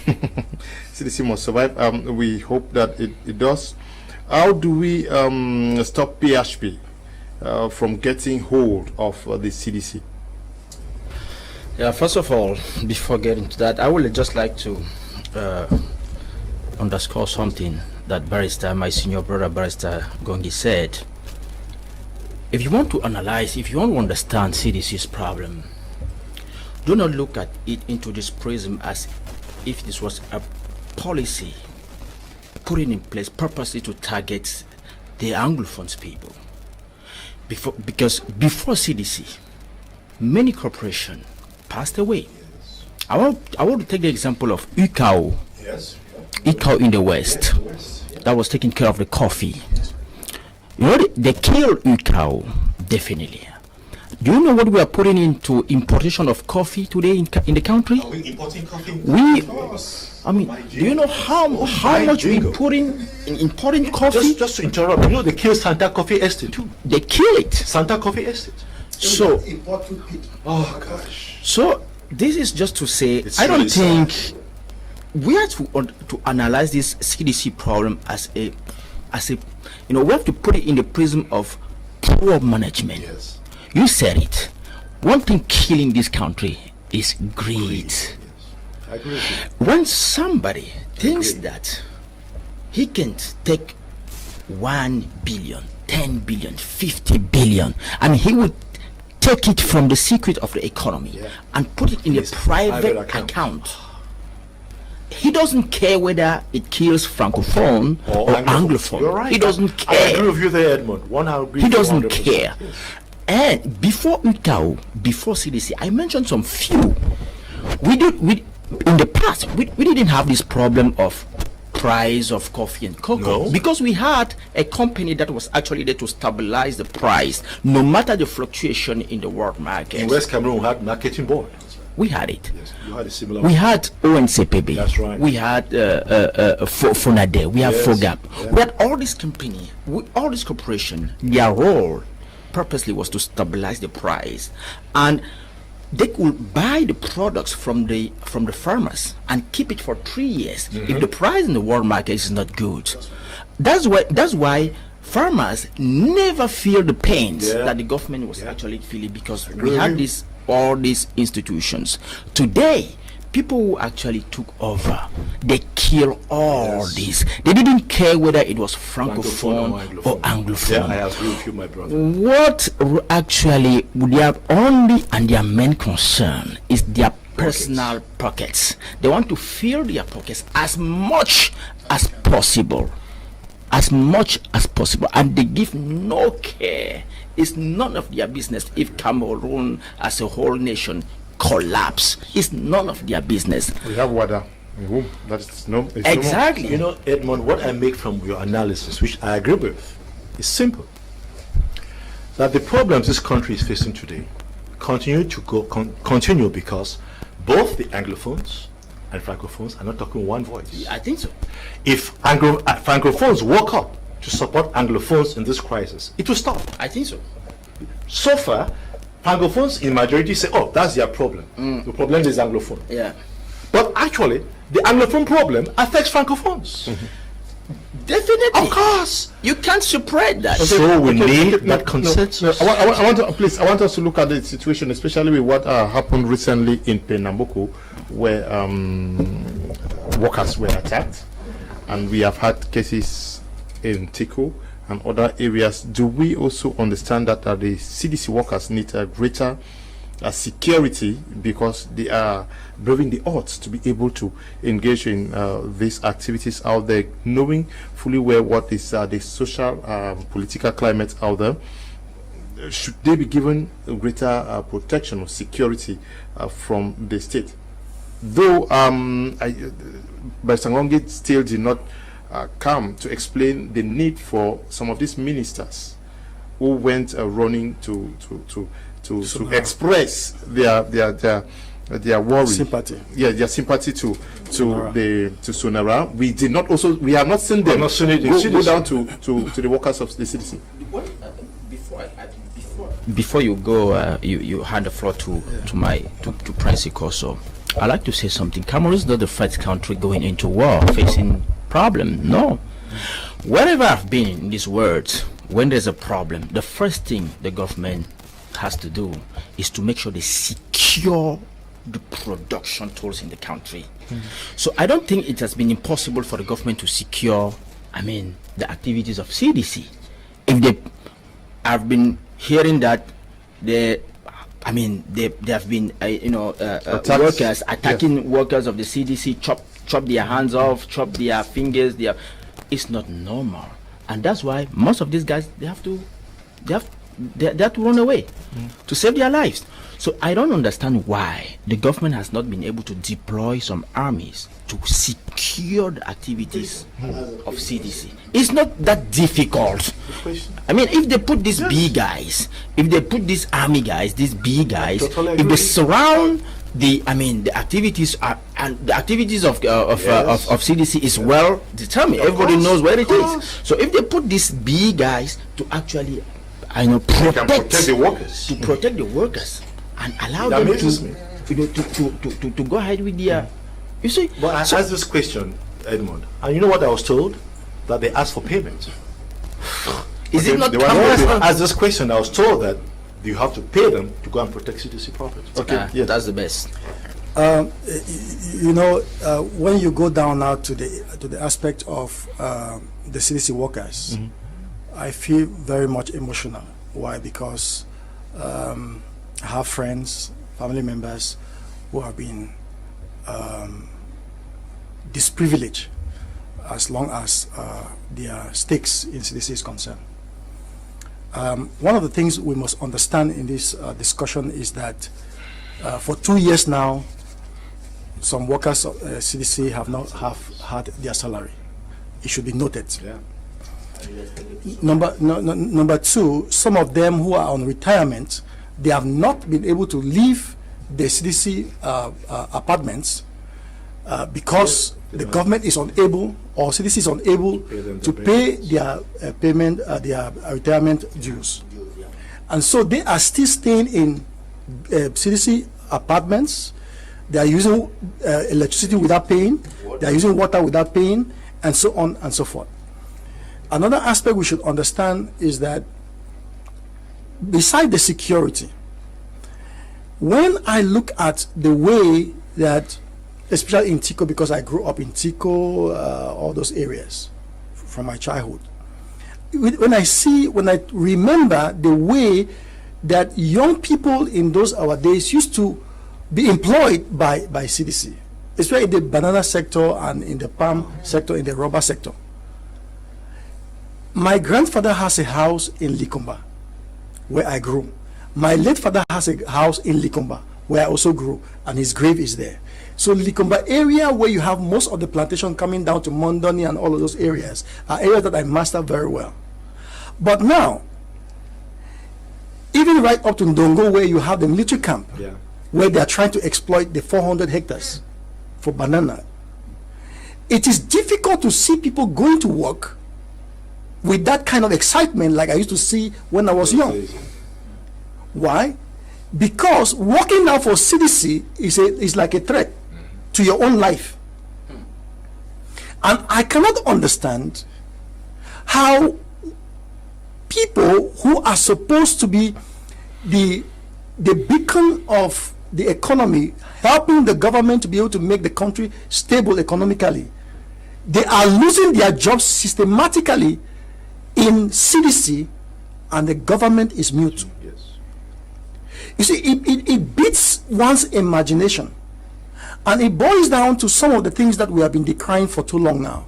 CDC must survive. We hope that it does. How do we stop PHP from getting hold of the CDC? Yeah, first of all, before getting to that, I would just like to underscore something that my senior brother Barrister Ngongi said. If you want to analyze, if you want to understand CDC's problem, do not look at it into this prism as if this was a policy put in place purposely to target the Anglophones people. Because before CDC, many corporations passed away. I want to take the example of Ukao. Yes. Ukao in the West. That was taking care of the coffee. You know, they killed Ukao, definitely. Do you know what we are putting into importation of coffee today in the country? Are we importing coffee? Do you know how much we put in importing coffee? Just to interrupt, you know they killed Santa Coffee Estate too. They kill it. Santa Coffee Estate. So, oh gosh. So this is just to say, I don't think we have to analyze this CDC problem as a we have to put it in the prism of poor management. Yes. You said it. One thing killing this country is greed. Yes. I agree with you. When somebody thinks that he can take 1 billion, 10 billion, 50 billion, and he would take it from the secret of the economy and put it in a private account. He doesn't care whether it kills Francophone or Anglophone. You're right. He doesn't care. I agree with you there, Edmond. He doesn't care. Yes. And before UTAO, before CDC, I mentioned some few. In the past, we didn't have this problem of price of coffee and cocoa because we had a company that was actually there to stabilize the price no matter the fluctuation in the world market. In West Cameroon, we had marketing board. We had it. Yes, you had a similar. We had ONCPB. That's right. We had FONADE. We have FOGAP. Yes. We had all these company, all this corporation. Their role purposely was to stabilize the price, and they could buy the products from the farmers and keep it for 3 years if the price in the world market is not good. That's why farmers never feel the pains that the government was actually feeling, because we had all these institutions. Today, people who actually took over, they kill all this. They didn't care whether it was francophone or anglophone. Yeah, I agree with you, my brother. What actually their only and their main concern is their personal pockets. They want to fill their pockets as much as possible. And they give no care. It's none of their business if Cameroon as a whole nation collapse. It's none of their business. We have water. That's no. Exactly. You know, Edmond, what I make from your analysis, which I agree with, is simple. That the problems this country is facing today continue because both the Anglophones and Francophones are not talking one voice. I think so. If Francophones woke up to support Anglophones in this crisis, it will stop. I think so. So far, Francophones in majority say, oh, that's their problem. The problem is Anglophone. Yeah. But actually, the Anglophone problem affects Francophones. Definitely. Of course. You can't separate that. So we need that consensus. No, I want us to look at the situation, especially with what happened recently in Pernambuco, where workers were attacked, and we have had cases in Tico and other areas. Do we also understand that the CDC workers need a greater security, because they are braving the odds to be able to engage in these activities out there, knowing fully well what is the social political climate out there? Should they be given a greater protection or security from the state? Though Basangongi still did not come to explain the need for some of these ministers who went running to express their worry, sympathy. Yeah, their sympathy to Sonara. We have not seen them go down to the workers of the CDC. Before you go, you hand the floor to Prince Ikoso. I'd like to say something. Cameroon is not the first country going into war, facing problem. No. Wherever I've been in this world, when there's a problem, the first thing the government has to do is to make sure they secure the production tools in the country. So I don't think it has been impossible for the government to secure, the activities of CDC. If they have been hearing that they have been workers attacking workers of the CDC, chop their hands off, chop their fingers, it's not normal. And that's why most of these guys, they have to run away to save their lives. So I don't understand why the government has not been able to deploy some armies to secure the activities of CDC. It's not that difficult. If they put these B guys, if they put these army guys, these B guys, if they surround the activities of CDC is well determined. Everybody knows where it is. So if they put these B guys to actually protect the workers and allow them to go ahead with their. You see. But I asked this question, Edmond, and you know what I was told? That they asked for payment. Is it not? I asked this question. I was told that you have to pay them to go and protect CDC property. Okay, yeah, that's the best. When you go down now to the aspect of the CDC workers, I feel very much emotional. Why? Because I have friends, family members who have been disprivileged as long as their stakes in CDC is concerned. One of the things we must understand in this discussion is that for 2 years now, some workers of CDC have not had their salary. It should be noted. Yeah. Number two, some of them who are on retirement, they have not been able to leave the CDC apartments because the government is unable, or CDC is unable to pay their their retirement dues. And so they are still staying in CDC apartments. They are using electricity without paying. They are using water without paying, and so on and so forth. Another aspect we should understand is that beside the security, when I look at the way that, especially in Tico, because I grew up in Tico, all those areas from my childhood, when I remember the way that young people in those our days used to be employed by CDC, especially in the banana sector and in the palm sector, in the rubber sector. My grandfather has a house in Likomba, where I grew. My late father has a house in Likomba, where I also grew, and his grave is there. So Likomba area, where you have most of the plantation coming down to Mondoni and all of those areas, are areas that I master very well. But now, even right up to Ndongo, where you have the military camp, where they are trying to exploit the 400 hectares for banana, it is difficult to see people going to work with that kind of excitement like I used to see when I was young. Why? Because working now for CDC is like a threat to your own life. And I cannot understand how people who are supposed to be the beacon of the economy, helping the government to be able to make the country stable economically, they are losing their jobs systematically in CDC, and the government is mute. Yes. You see, it beats one's imagination, and it boils down to some of the things that we have been decrying for too long now: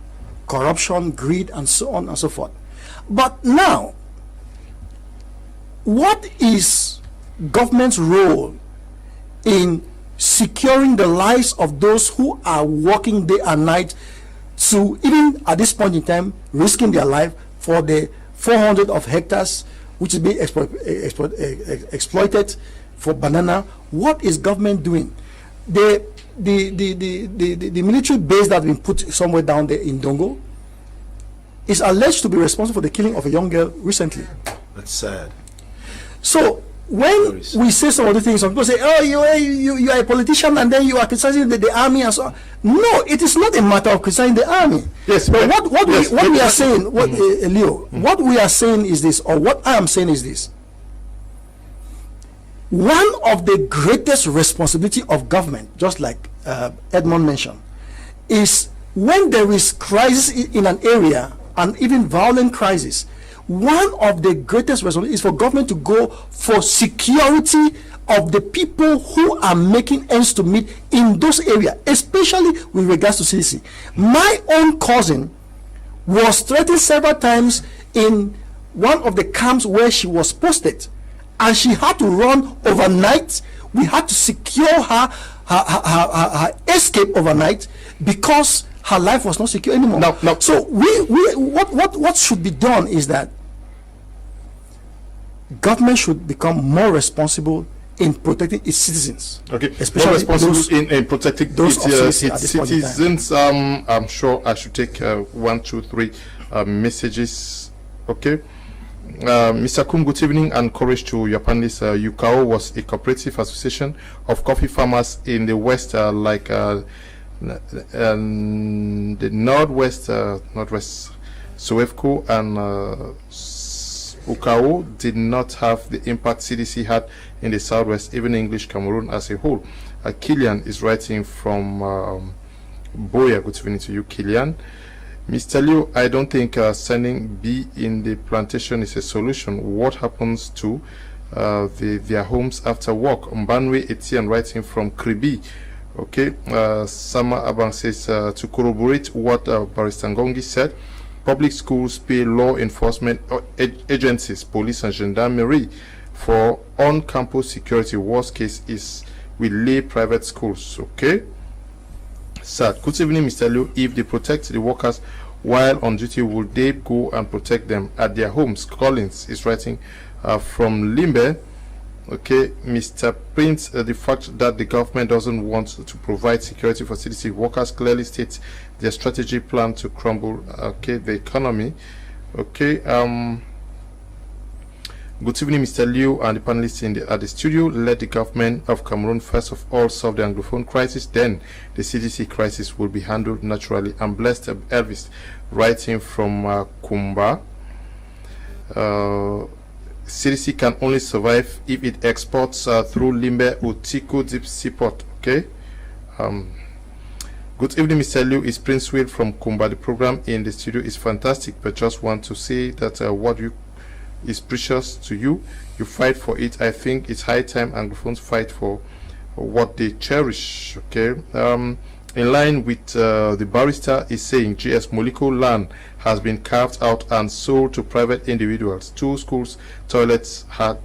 corruption, greed, and so on and so forth. But now, what is government's role in securing the lives of those who are working day and night, to even at this point in time risking their life for the 400 of hectares which is being exploited for banana? What is government doing? The military base that has been put somewhere down there in Dongo is alleged to be responsible for the killing of a young girl recently. That's sad. So when we say some of the things, some people say, "Oh, you are a politician, and then you are criticizing the army and so on." No, it is not a matter of criticizing the army. Yes, but what we are saying, Leo, what we are saying is this, or what I am saying is this: one of the greatest responsibility of government, just like Edmond mentioned, is when there is crisis in an area, and even violent crisis. One of the greatest responsibilities is for government to go for security of the people who are making ends to meet in those areas, especially with regards to CDC. My own cousin was threatened several times in one of the camps where she was posted, and she had to run overnight. We had to secure her escape overnight because her life was not secure anymore. No. So what should be done is that government should become more responsible in protecting its citizens. Okay, especially more responsible those, in protecting those its citizens. I'm sure I should take 1, 2, 3 messages. Okay. Mr. Kum, good evening and courage to your panelists. UCAO was a cooperative association of coffee farmers in the west, like the northwest Soefco, and UCAO did not have the impact CDC had in the southwest, even English Cameroon as a whole. Killian is writing from Boya. Good evening to you, Killian. Mr. Liu, I don't think sending bee in the plantation is a solution. What happens to their homes after work? Mbanwe Etienne writing from Kribi. Okay, Sama Abang says to corroborate what Barrister Ngongi said, public schools pay law enforcement agencies, police and gendarmerie for on-campus security. Worst case is we lay private schools. Okay. Sad. Good evening, Mr. Liu. If they protect the workers while on duty, will they go and protect them at their homes? Collins is writing from Limbe. Okay, Mr. Prince, the fact that the government doesn't want to provide security for CDC workers clearly states their strategy plan to crumble, okay, the economy. Okay, Good evening, Mr. Liu and the panelists at the studio. Let the government of Cameroon first of all solve the Anglophone crisis, then the CDC crisis will be handled naturally. I'm blessed, Elvis, writing from Kumba. CDC can only survive if it exports through Limbe Utiko Deep Seaport. Okay. Good evening, Mr. Liu. Is Prince Will from Kumba. The program in the studio is fantastic, but just want to say that what you is precious to you. You fight for it. I think it's high time Anglophones fight for what they cherish. Okay. In line with the barrister is saying, GS Moliko land has been carved out and sold to private individuals. 2 schools toilets have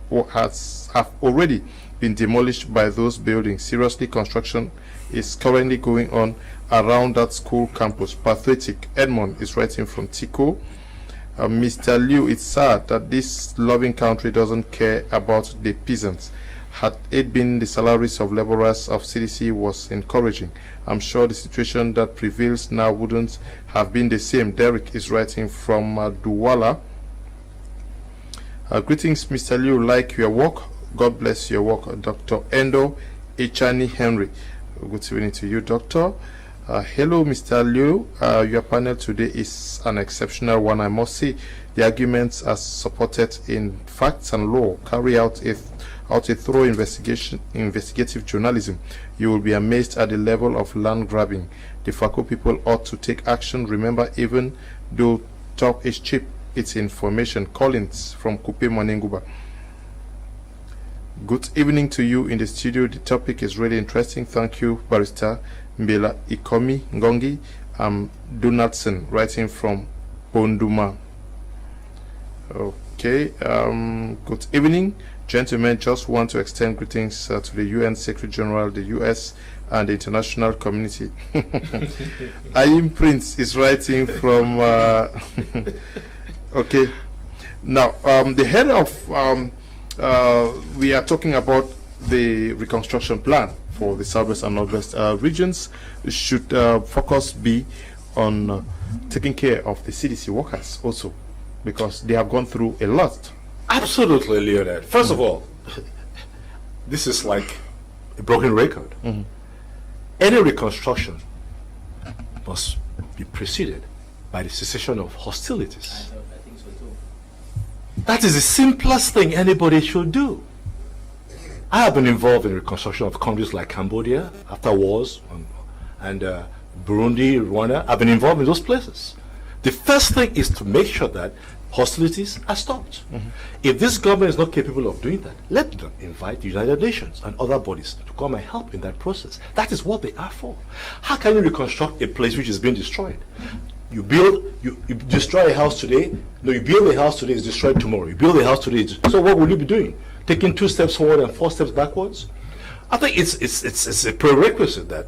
already been demolished by those buildings. Seriously, construction is currently going on around that school campus. Pathetic. Edmond is writing from Tico. Mr. Liu, it's sad that this loving country doesn't care about the peasants. Had it been the salaries of laborers of CDC was encouraging, I'm sure the situation that prevails now wouldn't have been the same. Derek is writing from Douala. Greetings, Mr. Liu. Like your work. God bless your work. Dr. Endo Echani Henry. Good evening to you, Doctor. Hello, Mr. Liu. Your panel today is an exceptional one, I must say. The arguments are supported in facts and law. Carry out a thorough investigative journalism. You will be amazed at the level of land grabbing. The Fako people ought to take action. Remember, even though talk is cheap, it's information. Collins from Kupe Monenguba. Good evening to you in the studio. The topic is really interesting. Thank you, Barrister Mbela Ikomi Ngongi. Donaldson, writing from Bonduma. Okay. Good evening, gentlemen. Just want to extend greetings to the UN Secretary General, the US, and the international community. Ayim Prince is writing from. Okay. Now, the head of. We are talking about the reconstruction plan for the southwest and northwest regions. Should focus be on taking care of the CDC workers also, because they have gone through a lot. Absolutely, Leonard. First of all, this is like a broken record. Any reconstruction must be preceded by the cessation of hostilities. I think so too. That is the simplest thing anybody should do. I have been involved in reconstruction of countries like Cambodia after wars and Burundi, Rwanda. I've been involved in those places. The first thing is to make sure that hostilities are stopped. If this government is not capable of doing that, let them invite the United Nations and other bodies to come and help in that process. That is what they are for. How can you reconstruct a place which is being destroyed? You destroy a house today. No, you build a house today, it's destroyed tomorrow. You build a house today. So what will you be doing? Taking 2 steps forward and 4 steps backwards? I think it's a prerequisite that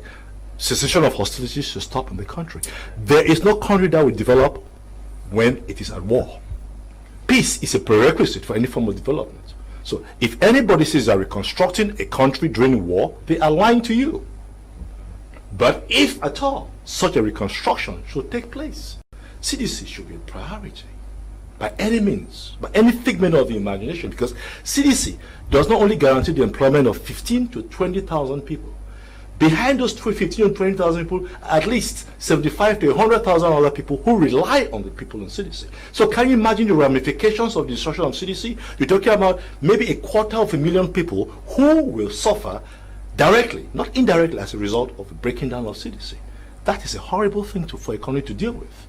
cessation of hostilities should stop in the country. There is no country that will develop when it is at war. Peace is a prerequisite for any form of development. So if anybody says they're reconstructing a country during war, they are lying to you. But if at all such a reconstruction should take place, CDC should be a priority by any means, by any figment of the imagination, because CDC does not only guarantee the employment of 15 to 20,000 people. Behind those 15 to 20,000 people, at least 75 to 100,000 other people who rely on the people in CDC. So can you imagine the ramifications of the destruction of CDC? You're talking about maybe 250,000 people who will suffer directly, not indirectly, as a result of the breaking down of CDC. That is a horrible thing for a country to deal with.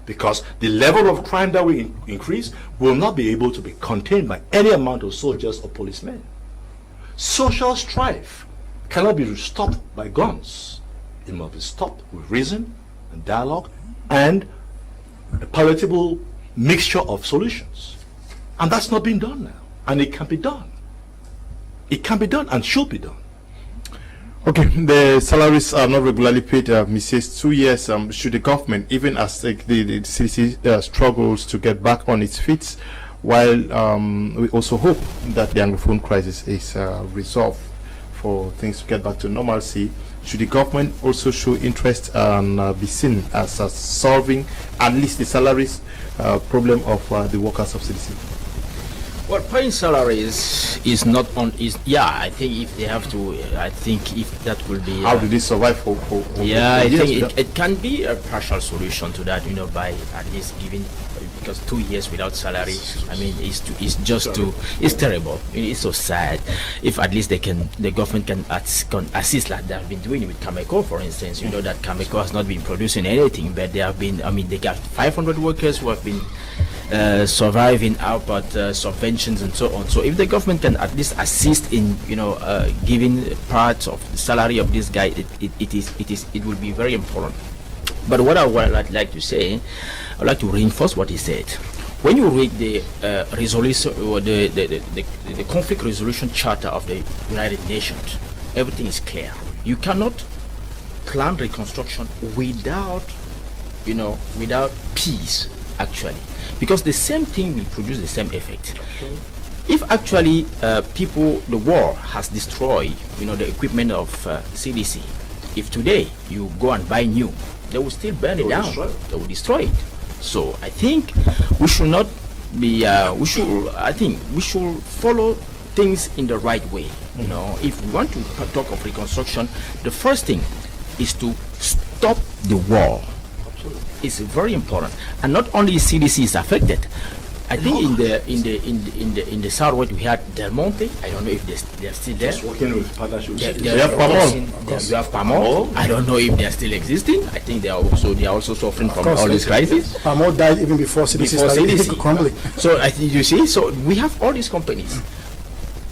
Because the level of crime that we increase will not be able to be contained by any amount of soldiers or policemen. Social strife cannot be stopped by guns. It must be stopped with reason and dialogue and a palatable mixture of solutions. And that's not being done now. And it can be done. It can be done and should be done. Okay, the salaries are not regularly paid. Mrs. 2 years. Should the government, even as the CDC struggles to get back on its feet, while we also hope that the Anglophone crisis is resolved for things to get back to normalcy, should the government also show interest and be seen as solving at least the salaries problem of the workers of CDC? Well, paying salaries is not on. Is yeah. I think if they have to, I think if that will be. How do they survive for yeah, I years think without- it can be a partial solution to that. By at least giving, because 2 years without salary, I mean, it's terrible. It's so sad. If at least the government can assist like they have been doing with Cameco, for instance. That Cameco has not been producing anything, but they have been. I mean, they got 500 workers who have been surviving output subventions and so on. So if the government can at least assist in giving part of the salary of this guy, it will be very important. But what I'd like to say, I'd like to reinforce what he said. When you read the resolution or the conflict resolution charter of the United Nations, everything is clear. You cannot plan reconstruction without peace, actually, because the same thing will produce the same effect. If actually the war has destroyed the equipment of CDC, if today you go and buy new, they will still burn it down. They will destroy it. So I think we should not be I think we should follow things in the right way. If we want to talk of reconstruction, the first thing is to stop the war. It's very important, and not only CDC is affected. I think in the southwest we had Del Monte. I don't know if they're still there. Just working with partnerships. They have Pamol. I don't know if they're still existing. I think they are also suffering from all this crisis. Pamol died even before CDC started crumbling. So I think you see. So we have all these companies,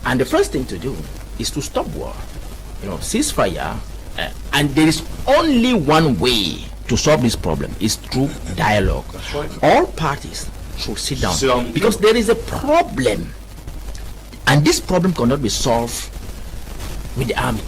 and the first thing to do is to stop war. Ceasefire, and there is only one way to solve this problem is through dialogue. That's right. All parties should sit down because there is a problem, and this problem cannot be solved with the army.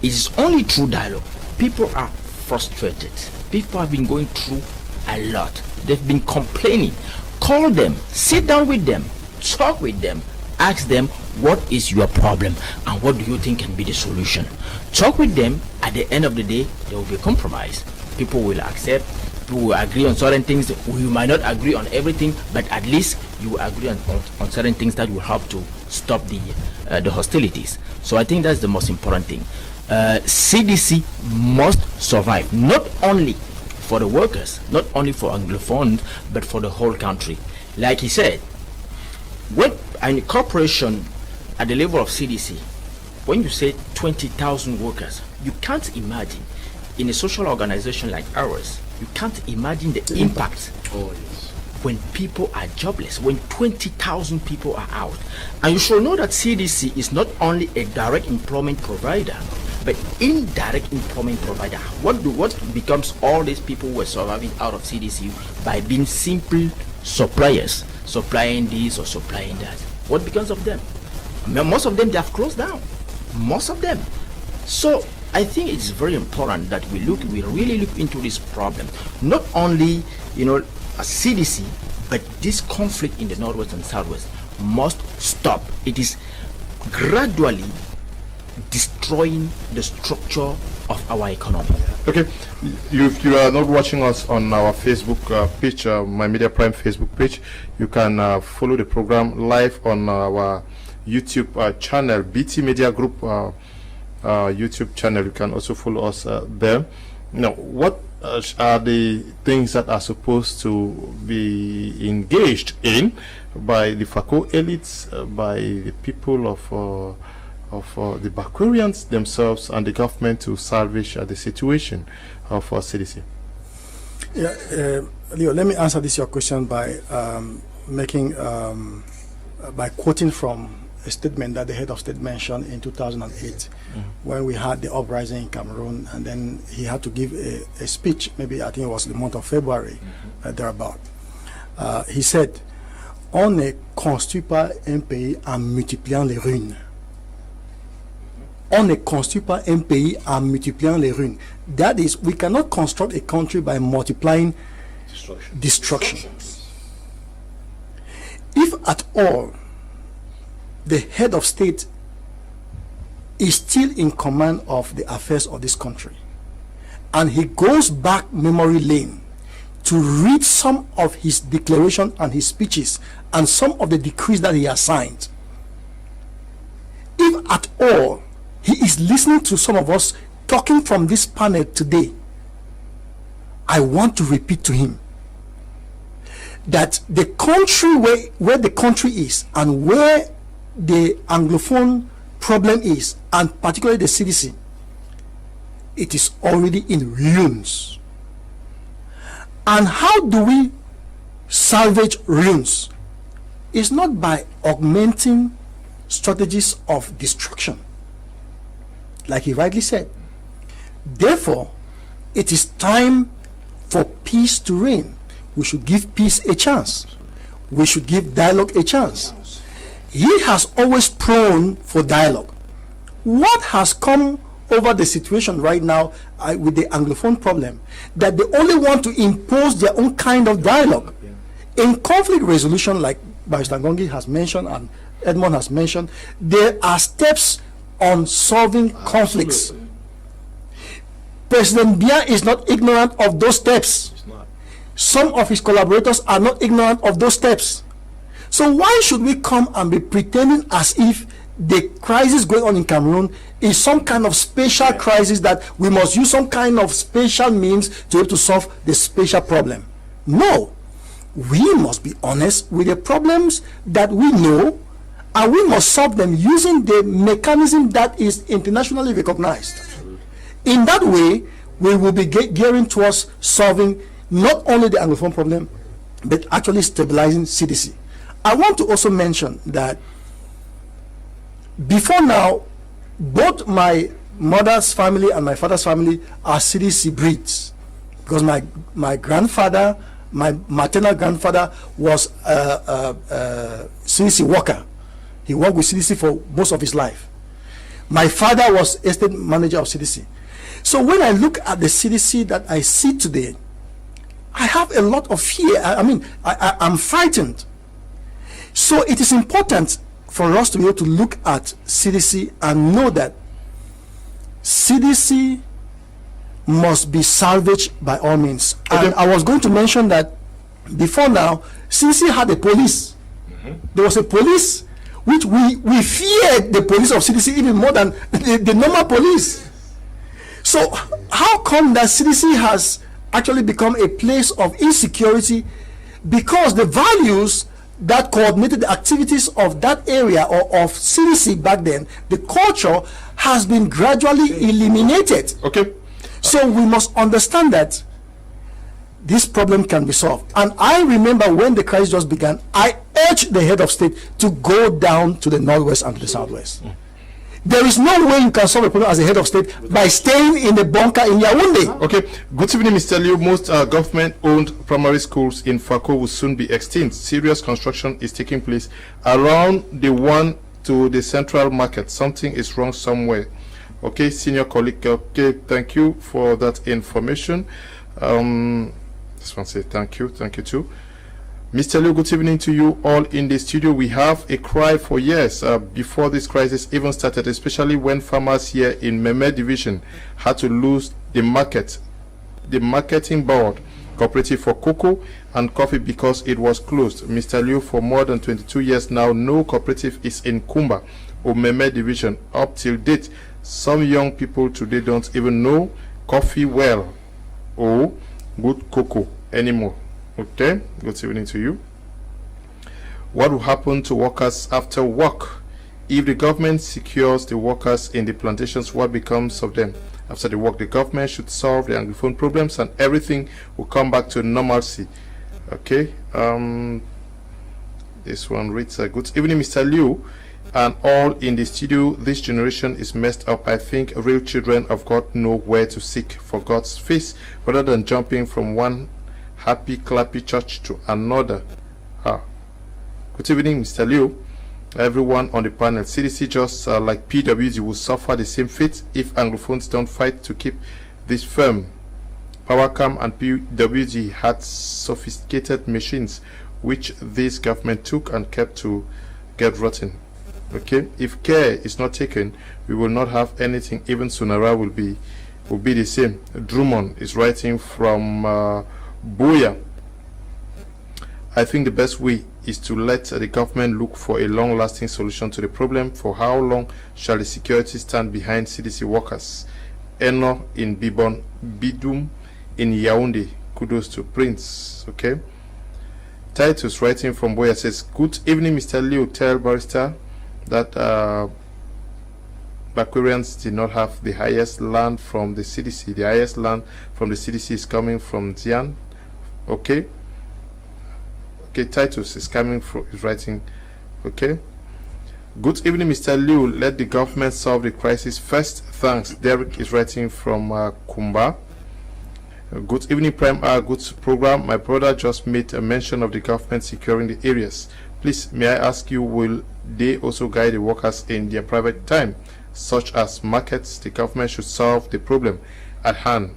It is only through dialogue. People are frustrated. People have been going through a lot. They've been complaining. Call them, sit down with them, talk with them, ask them what is your problem and what do you think can be the solution. Talk with them. At the end of the day, there will be a compromise. People will accept. People will agree on certain things. You might not agree on everything, but at least you will agree on certain things that will help to stop the hostilities. So I think that's the most important thing. CDC must survive, not only for the workers, not only for Anglophones, but for the whole country. Like he said, when a corporation at the level of CDC, when you say 20,000 workers, you can't imagine in a social organization like ours, you can't imagine the impact when people are jobless, when 20,000 people are out. And you should know that CDC is not only a direct employment provider, but indirect employment provider. What becomes all these people who are surviving out of CDC by being simple suppliers, supplying this or supplying that? What becomes of them? Most of them, they have closed down. Most of them. So I think it's very important that we really look into this problem. Not only, a CDC, but this conflict in the Northwest and Southwest must stop. It is gradually destroying the structure of our economy. Okay, if you are not watching us on our Facebook page, My Media Prime Facebook page, you can follow the program live on our YouTube channel, BT Media Group YouTube channel. You can also follow us there. Now, what are the things that are supposed to be engaged in by the FACO elites, by the people of the Bakwarians themselves and the government to salvage the situation of CDC? Yeah, Leo, let me answer your question by by quoting from a statement that the head of state mentioned in 2008 when we had the uprising in Cameroon, and then he had to give a speech, maybe I think it was the month of February, thereabout. He said, on ne construit pas un pays en multipliant les ruines. On ne construit pas un pays en multipliant les ruines. That is, we cannot construct a country by multiplying destruction. If at all the head of state is still in command of the affairs of this country, and he goes back memory lane to read some of his declaration and his speeches and some of the decrees that he has signed. If at all he is listening to some of us talking from this panel today, I want to repeat to him that the country where the country is and where the Anglophone problem is, and particularly the CDC, it is already in ruins. And how do we salvage ruins? It's not by augmenting strategies of destruction, like he rightly said. Therefore, it is time for peace to reign. We should give peace a chance. We should give dialogue a chance. He has always prone for dialogue. What has come over the situation right now with the Anglophone problem, that they only want to impose their own kind of dialogue. In conflict resolution, like Barrister Ngongi has mentioned and Edmond has mentioned, there are steps on solving conflicts. President Biya is not ignorant of those steps. Some of his collaborators are not ignorant of those steps. So why should we come and be pretending as if the crisis going on in Cameroon is some kind of special crisis that we must use some kind of special means to be able to solve the special problem? No. We must be honest with the problems that we know, and we must solve them using the mechanism that is internationally recognized. In that way, we will be gearing towards solving not only the Anglophone problem, but actually stabilizing CDC. I want to also mention that before now, both my mother's family and my father's family are CDC breeds, because my grandfather, my maternal grandfather, was a CDC worker. He worked with CDC for most of his life. My father was estate manager of CDC. So when I look at the CDC that I see today, I have a lot of fear. I'm frightened. So it is important for us to be able to look at CDC and know that CDC must be salvaged by all means. Okay. And I was going to mention that before now, CDC had a police. There was a police which we feared the police of CDC even more than the normal police. So how come that CDC has actually become a place of insecurity? Because the values that coordinated the activities of that area or of CDC back then, the culture has been gradually eliminated. Okay. So we must understand that this problem can be solved. And I remember when the crisis just began, I urged the head of state to go down to the northwest and to the southwest. There is no way you can solve a problem as a head of state by staying in the bunker in Yaoundé. Okay, good evening, Mr. Liu. Most government-owned primary schools in Fako will soon be extinct. Serious construction is taking place around the one to the central market. Something is wrong somewhere. Okay, senior colleague. Okay, thank you for that information. Just want to say thank you too. Mr. Liu, good evening to you all in the studio. We have a cry for years before this crisis even started, especially when farmers here in Meme Division had to lose the marketing board cooperative for cocoa and coffee because it was closed. Mr. Liu, for more than 22 years now, no cooperative is in Kumba or Meme Division up till date. Some young people today don't even know coffee well or good cocoa anymore. Okay, good evening to you. What will happen to workers after work? If the government secures the workers in the plantations, what becomes of them after the work? The government should solve the Anglophone problems and everything will come back to normalcy. Okay, this one reads good evening, Mr. Liu, and all in the studio. This generation is messed up. I think real children of God know where to seek for God's face rather than jumping from one happy clappy church to another. Good evening, Mr. Liu. Everyone on the panel. CDC, just like PWG, will suffer the same fate if Anglophones don't fight to keep this firm. PowerCam and PWG had sophisticated machines which this government took and kept to get rotten. Okay, if care is not taken, we will not have anything. Even Sunara will be the same. Drummond is writing from Boya, I think the best way is to let the government look for a long-lasting solution to the problem. For how long shall the security stand behind CDC workers? Eno in Bibon, Bidum in Yaoundé. Kudos to Prince. Okay. Titus writing from Boya says, good evening, Mr. Leo. Tell Barrister that Bakwarians did not have the highest land from the CDC. The highest land from the CDC is coming from Zian. Okay. Okay, Titus is coming from, is writing. Okay. Good evening, Mr. Liu. Let the government solve the crisis first. Thanks. Derek is writing from Kumba. Good evening, Prime. Good program. My brother just made a mention of the government securing the areas. Please, may I ask you, will they also guide the workers in their private time, such as markets? The government should solve the problem at hand.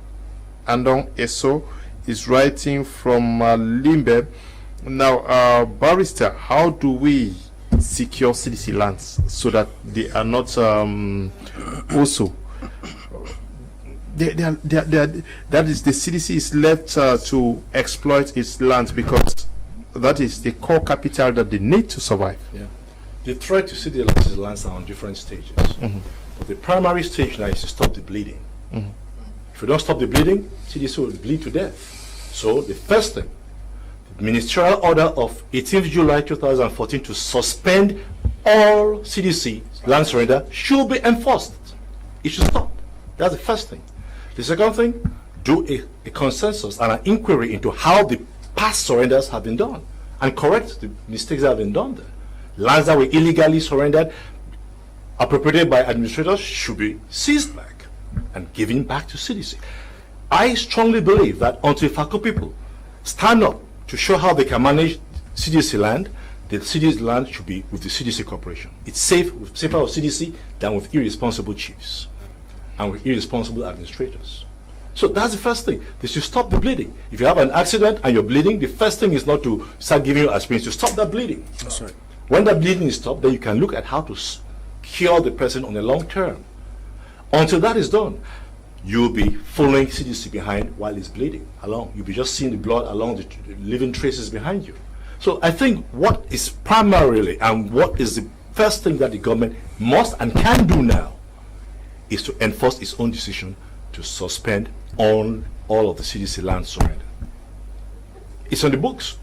Andong Eso is writing from Limbe. Now, Barrister, how do we secure CDC lands so that they are not also that is the CDC is left to exploit its lands, because that is the core capital that they need to survive. Yeah. The threat to CDC lands are on different stages. But the primary stage now is to stop the bleeding. If you don't stop the bleeding, CDC will bleed to death. So the first thing, ministerial order of 18th July 2014 to suspend all CDC land surrender should be enforced. It should stop. That's the first thing. The second thing, do a consensus and an inquiry into how the past surrenders have been done and correct the mistakes that have been done there. Lands that were illegally surrendered, appropriated by administrators, should be seized back and given back to CDC. I strongly believe that until FACO people stand up to show how they can manage CDC land, the CDC land should be with the CDC corporation. It's safer with CDC than with irresponsible chiefs and with irresponsible administrators. So that's the first thing. They should stop the bleeding. If you have an accident and you're bleeding, the first thing is not to start giving you aspirin, to stop that bleeding. That's right. When that bleeding is stopped, then you can look at how to cure the person on a long term. Until that is done, you'll be following CDC behind while it's bleeding along. You'll be just seeing the blood along the living traces behind you. So I think what is primarily and what is the first thing that the government must and can do now is to enforce its own decision to suspend all of the CDC land surrender. It's on the books.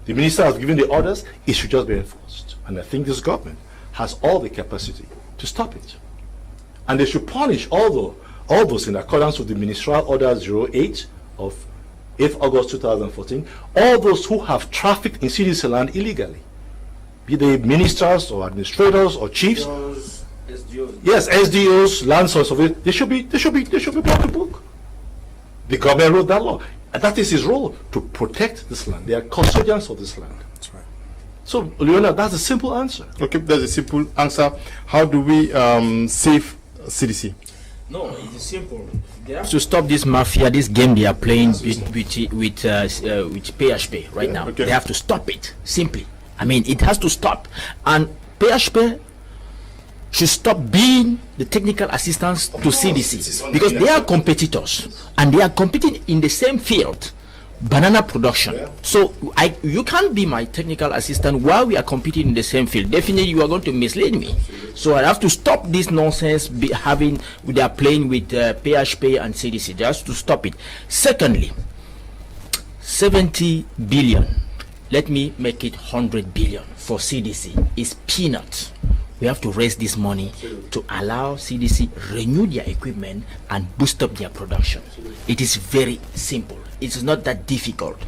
The minister has given the orders. It should just be enforced. And I think this government has all the capacity to stop it. And they should punish all those in accordance with the ministerial order 08 of 8th August 2014, all those who have trafficked in CDC land illegally, be they ministers or administrators or chiefs. SDOs. Yes, SDOs, land source of it. They should be brought to book. The government wrote that law, and that is his role, to protect this land. They are custodians of this land. That's right. So, Leonard, that's a simple answer. Okay, that's a simple answer. How do we save CDC? No, it's simple. They have to stop this mafia, this game they are playing with PHP right now. Okay. They have to stop it, simply. I mean, it has to stop. And PHP should stop being the technical assistants to CDC, because they are competitors and they are competing in the same field, banana production. Yeah. So you can't be my technical assistant while we are competing in the same field. Definitely you are going to mislead me. So I have to stop this nonsense they are playing with PHP and CDC. Just to stop it. Secondly, 70 billion, let me make it 100 billion for CDC is peanuts. We have to raise this money to allow CDC renew their equipment and boost up their production. It is very simple. It is not that difficult.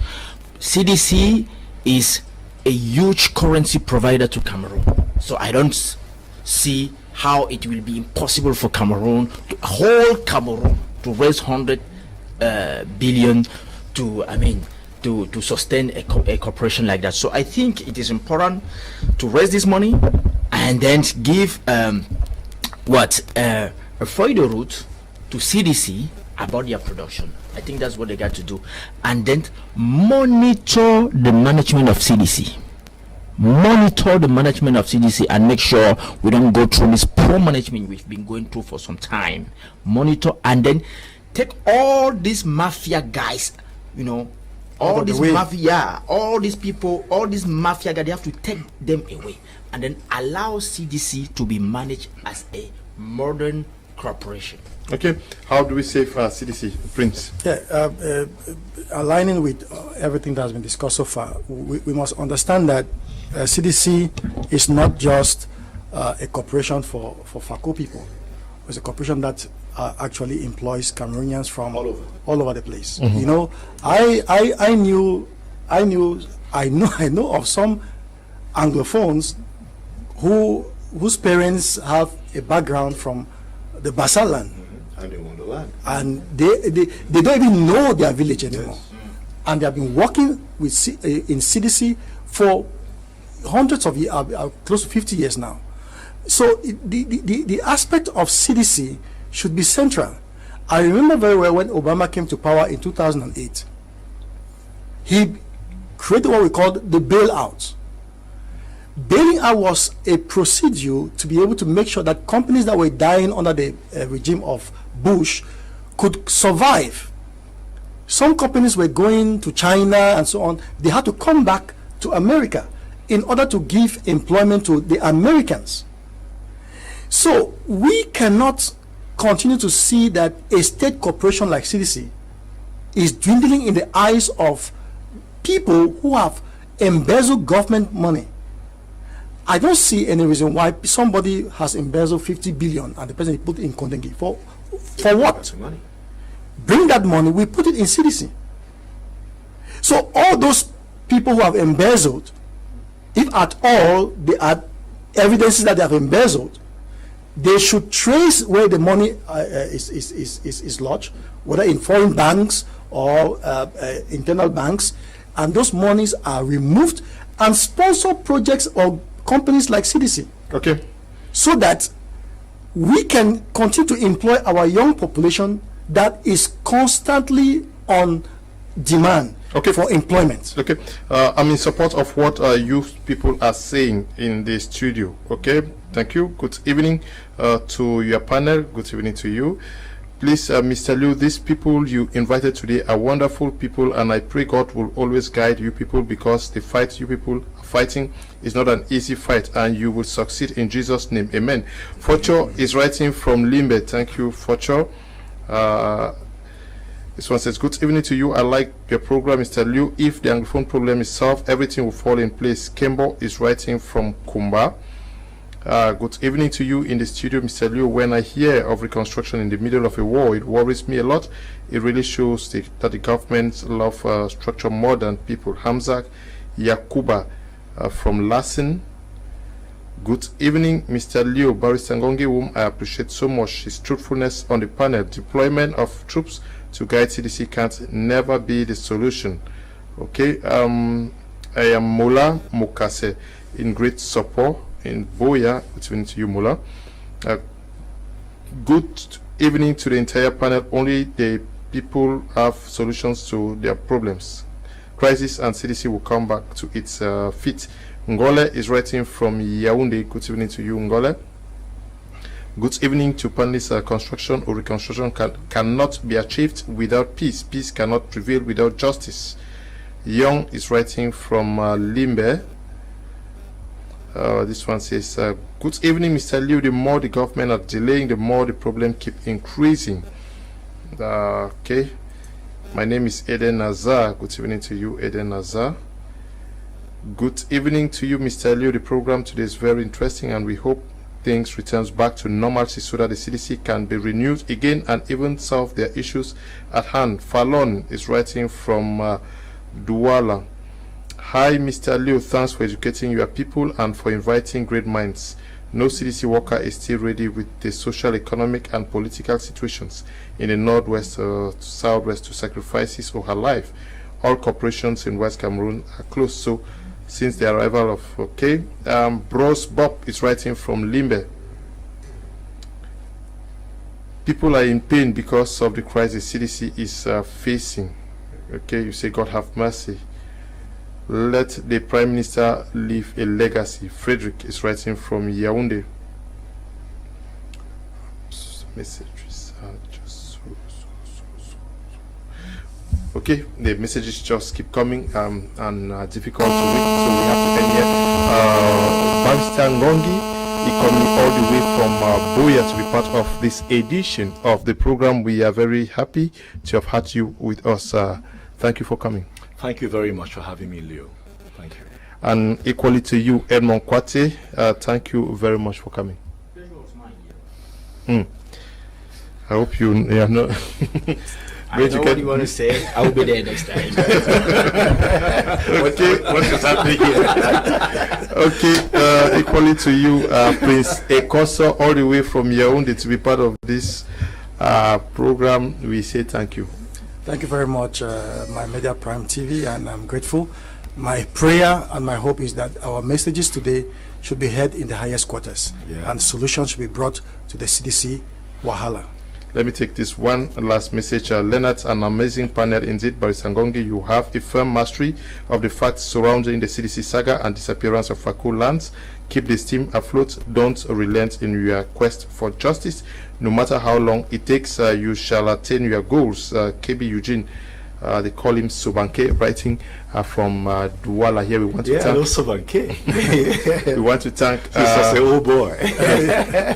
CDC is a huge currency provider to Cameroon. So I don't see how it will be impossible for Cameroon, whole Cameroon, to raise 100 billion to sustain a corporation like that. So I think it is important to raise this money and then give a feuille de route to CDC about their production. I think that's what they got to do. And then monitor the management of CDC. Monitor the management of CDC and make sure we don't go through this poor management we've been going through for some time. Monitor and then take all these mafia guys, all this mafia, all these people, all these mafia guys, they have to take them away and then allow CDC to be managed as a modern corporation. Okay, how do we save CDC, Prince? Yeah, aligning with everything that has been discussed so far, we must understand that CDC is not just a corporation for FACO people. It's a corporation that actually employs Cameroonians from all over the place. You know, I know of some Anglophones whose parents have a background from the Basal land. And they own the land. And they don't even know their village anymore. Yes. And they have been working with in CDC for hundreds of years, close to 50 years now. So the aspect of CDC should be central. I remember very well when Obama came to power in 2008. He created what we called the bailout. Bailing out was a procedure to be able to make sure that companies that were dying under the regime of Bush could survive. Some companies were going to China and so on. They had to come back to America in order to give employment to the Americans. So we cannot continue to see that a state corporation like CDC is dwindling in the eyes of people who have embezzled government money. I don't see any reason why somebody has embezzled 50 billion and the person put it in Kondengi. For what? Bring that money, we put it in CDC. So all those people who have embezzled, if at all there are evidences that they have embezzled, they should trace where the money is lodged, whether in foreign banks or internal banks, and those monies are removed and sponsor projects or companies like CDC. Okay. So that we can continue to employ our young population that is constantly on demand for employment. Okay. I'm in support of what you people are saying in the studio. Okay. Thank you. Good evening to your panel. Good evening to you. Please, Mr. Liu, these people you invited today are wonderful people, and I pray God will always guide you people, because the fight you people are fighting is not an easy fight, and you will succeed in Jesus' name. Amen. Focho is writing from Limbe. Thank you, Focho. This one says, good evening to you. I like your program, Mr. Liu. If the Anglophone problem is solved, everything will fall in place. Kembo is writing from Kumba. Good evening to you in the studio, Mr. Liu. When I hear of reconstruction in the middle of a war, it worries me a lot. It really shows that the governments love structure more than people. Hamzak Yakuba from Lassen. Good evening, Mr. Liu. Barrister Ngongi, whom I appreciate so much his truthfulness on the panel. Deployment of troops to guide CDC can't never be the solution. Okay, I am Mola Mukase in great support in Boya. Good evening to you, Mola. Good evening to the entire panel. Only the people have solutions to their problems. Crisis and CDC will come back to its feet. Ngole is writing from Yaoundé. Good evening to you, Ngole. Good evening to panelists. Construction or reconstruction cannot be achieved without peace. Peace cannot prevail without justice. Young is writing from Limbe. This one says, good evening, Mr. Liu. The more the government are delaying, the more the problem keep increasing. Okay. My name is Eden Nazar. Good evening to you, Eden Nazar. Good evening to you, Mr. Liu. The program today is very interesting, and we hope things returns back to normalcy so that the CDC can be renewed again and even solve their issues at hand. Fallon is writing from Douala. Hi, Mr. Liu. Thanks for educating your people and for inviting great minds. No CDC worker is still ready with the social, economic, and political situations in the northwest, southwest to sacrifice his or her life. All corporations in West Cameroon are closed. So, since the arrival of Bros Bob is writing from Limbe. People are in pain because of the crisis CDC is facing. Okay, you say God have mercy. Let the Prime Minister leave a legacy. Frederick is writing from Yaoundé. Messages are just so. Okay, the messages just keep coming and difficult to read, so we have to end here. Barrister Ngongi, he coming all the way from Boya to be part of this edition of the program. We are very happy to have had you with us. Thank you for coming. Thank you very much for having me, Leo. Thank you. And equally to you, Edmond Kwate, thank you very much for coming. I hope you are not. I know what you want to say. I will be there next time. Okay, what is happening here? Okay, equally to you, Prince Ekoso, all the way from Yaoundé to be part of this program. We say thank you. Thank you very much, my Media Prime TV, and I'm grateful. My prayer and my hope is that our messages today should be heard in the highest quarters, and solutions should be brought to the CDC Wahala. Let me take this one last message. Leonard, an amazing panel indeed. Barrister Ngongi, you have a firm mastery of the facts surrounding the CDC saga and disappearance of Fako lands. Keep this team afloat. Don't relent in your quest for justice. No matter how long it takes, you shall attain your goals. KB Eugene, they call him Sobanke, writing from Douala here. We want to thank Sobanke. We want to thank He's just an old boy.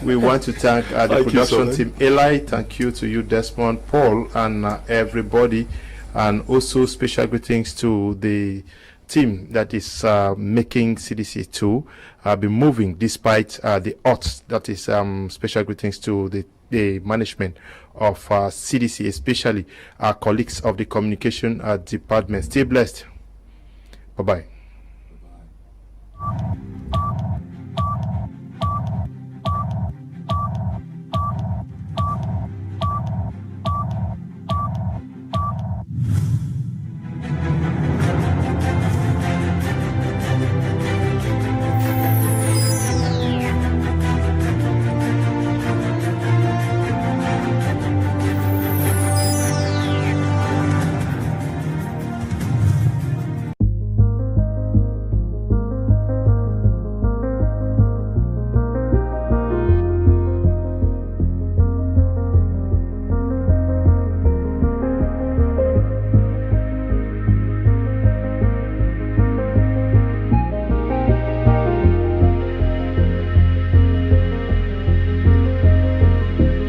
We want to thank the production team. Eli, thank you to you, Desmond, Paul, and everybody, and also special greetings to the team that is making CDC 2 be moving despite the odds. That is special greetings to the management of CDC, especially our colleagues of the communication department. Stay blessed. Bye-bye.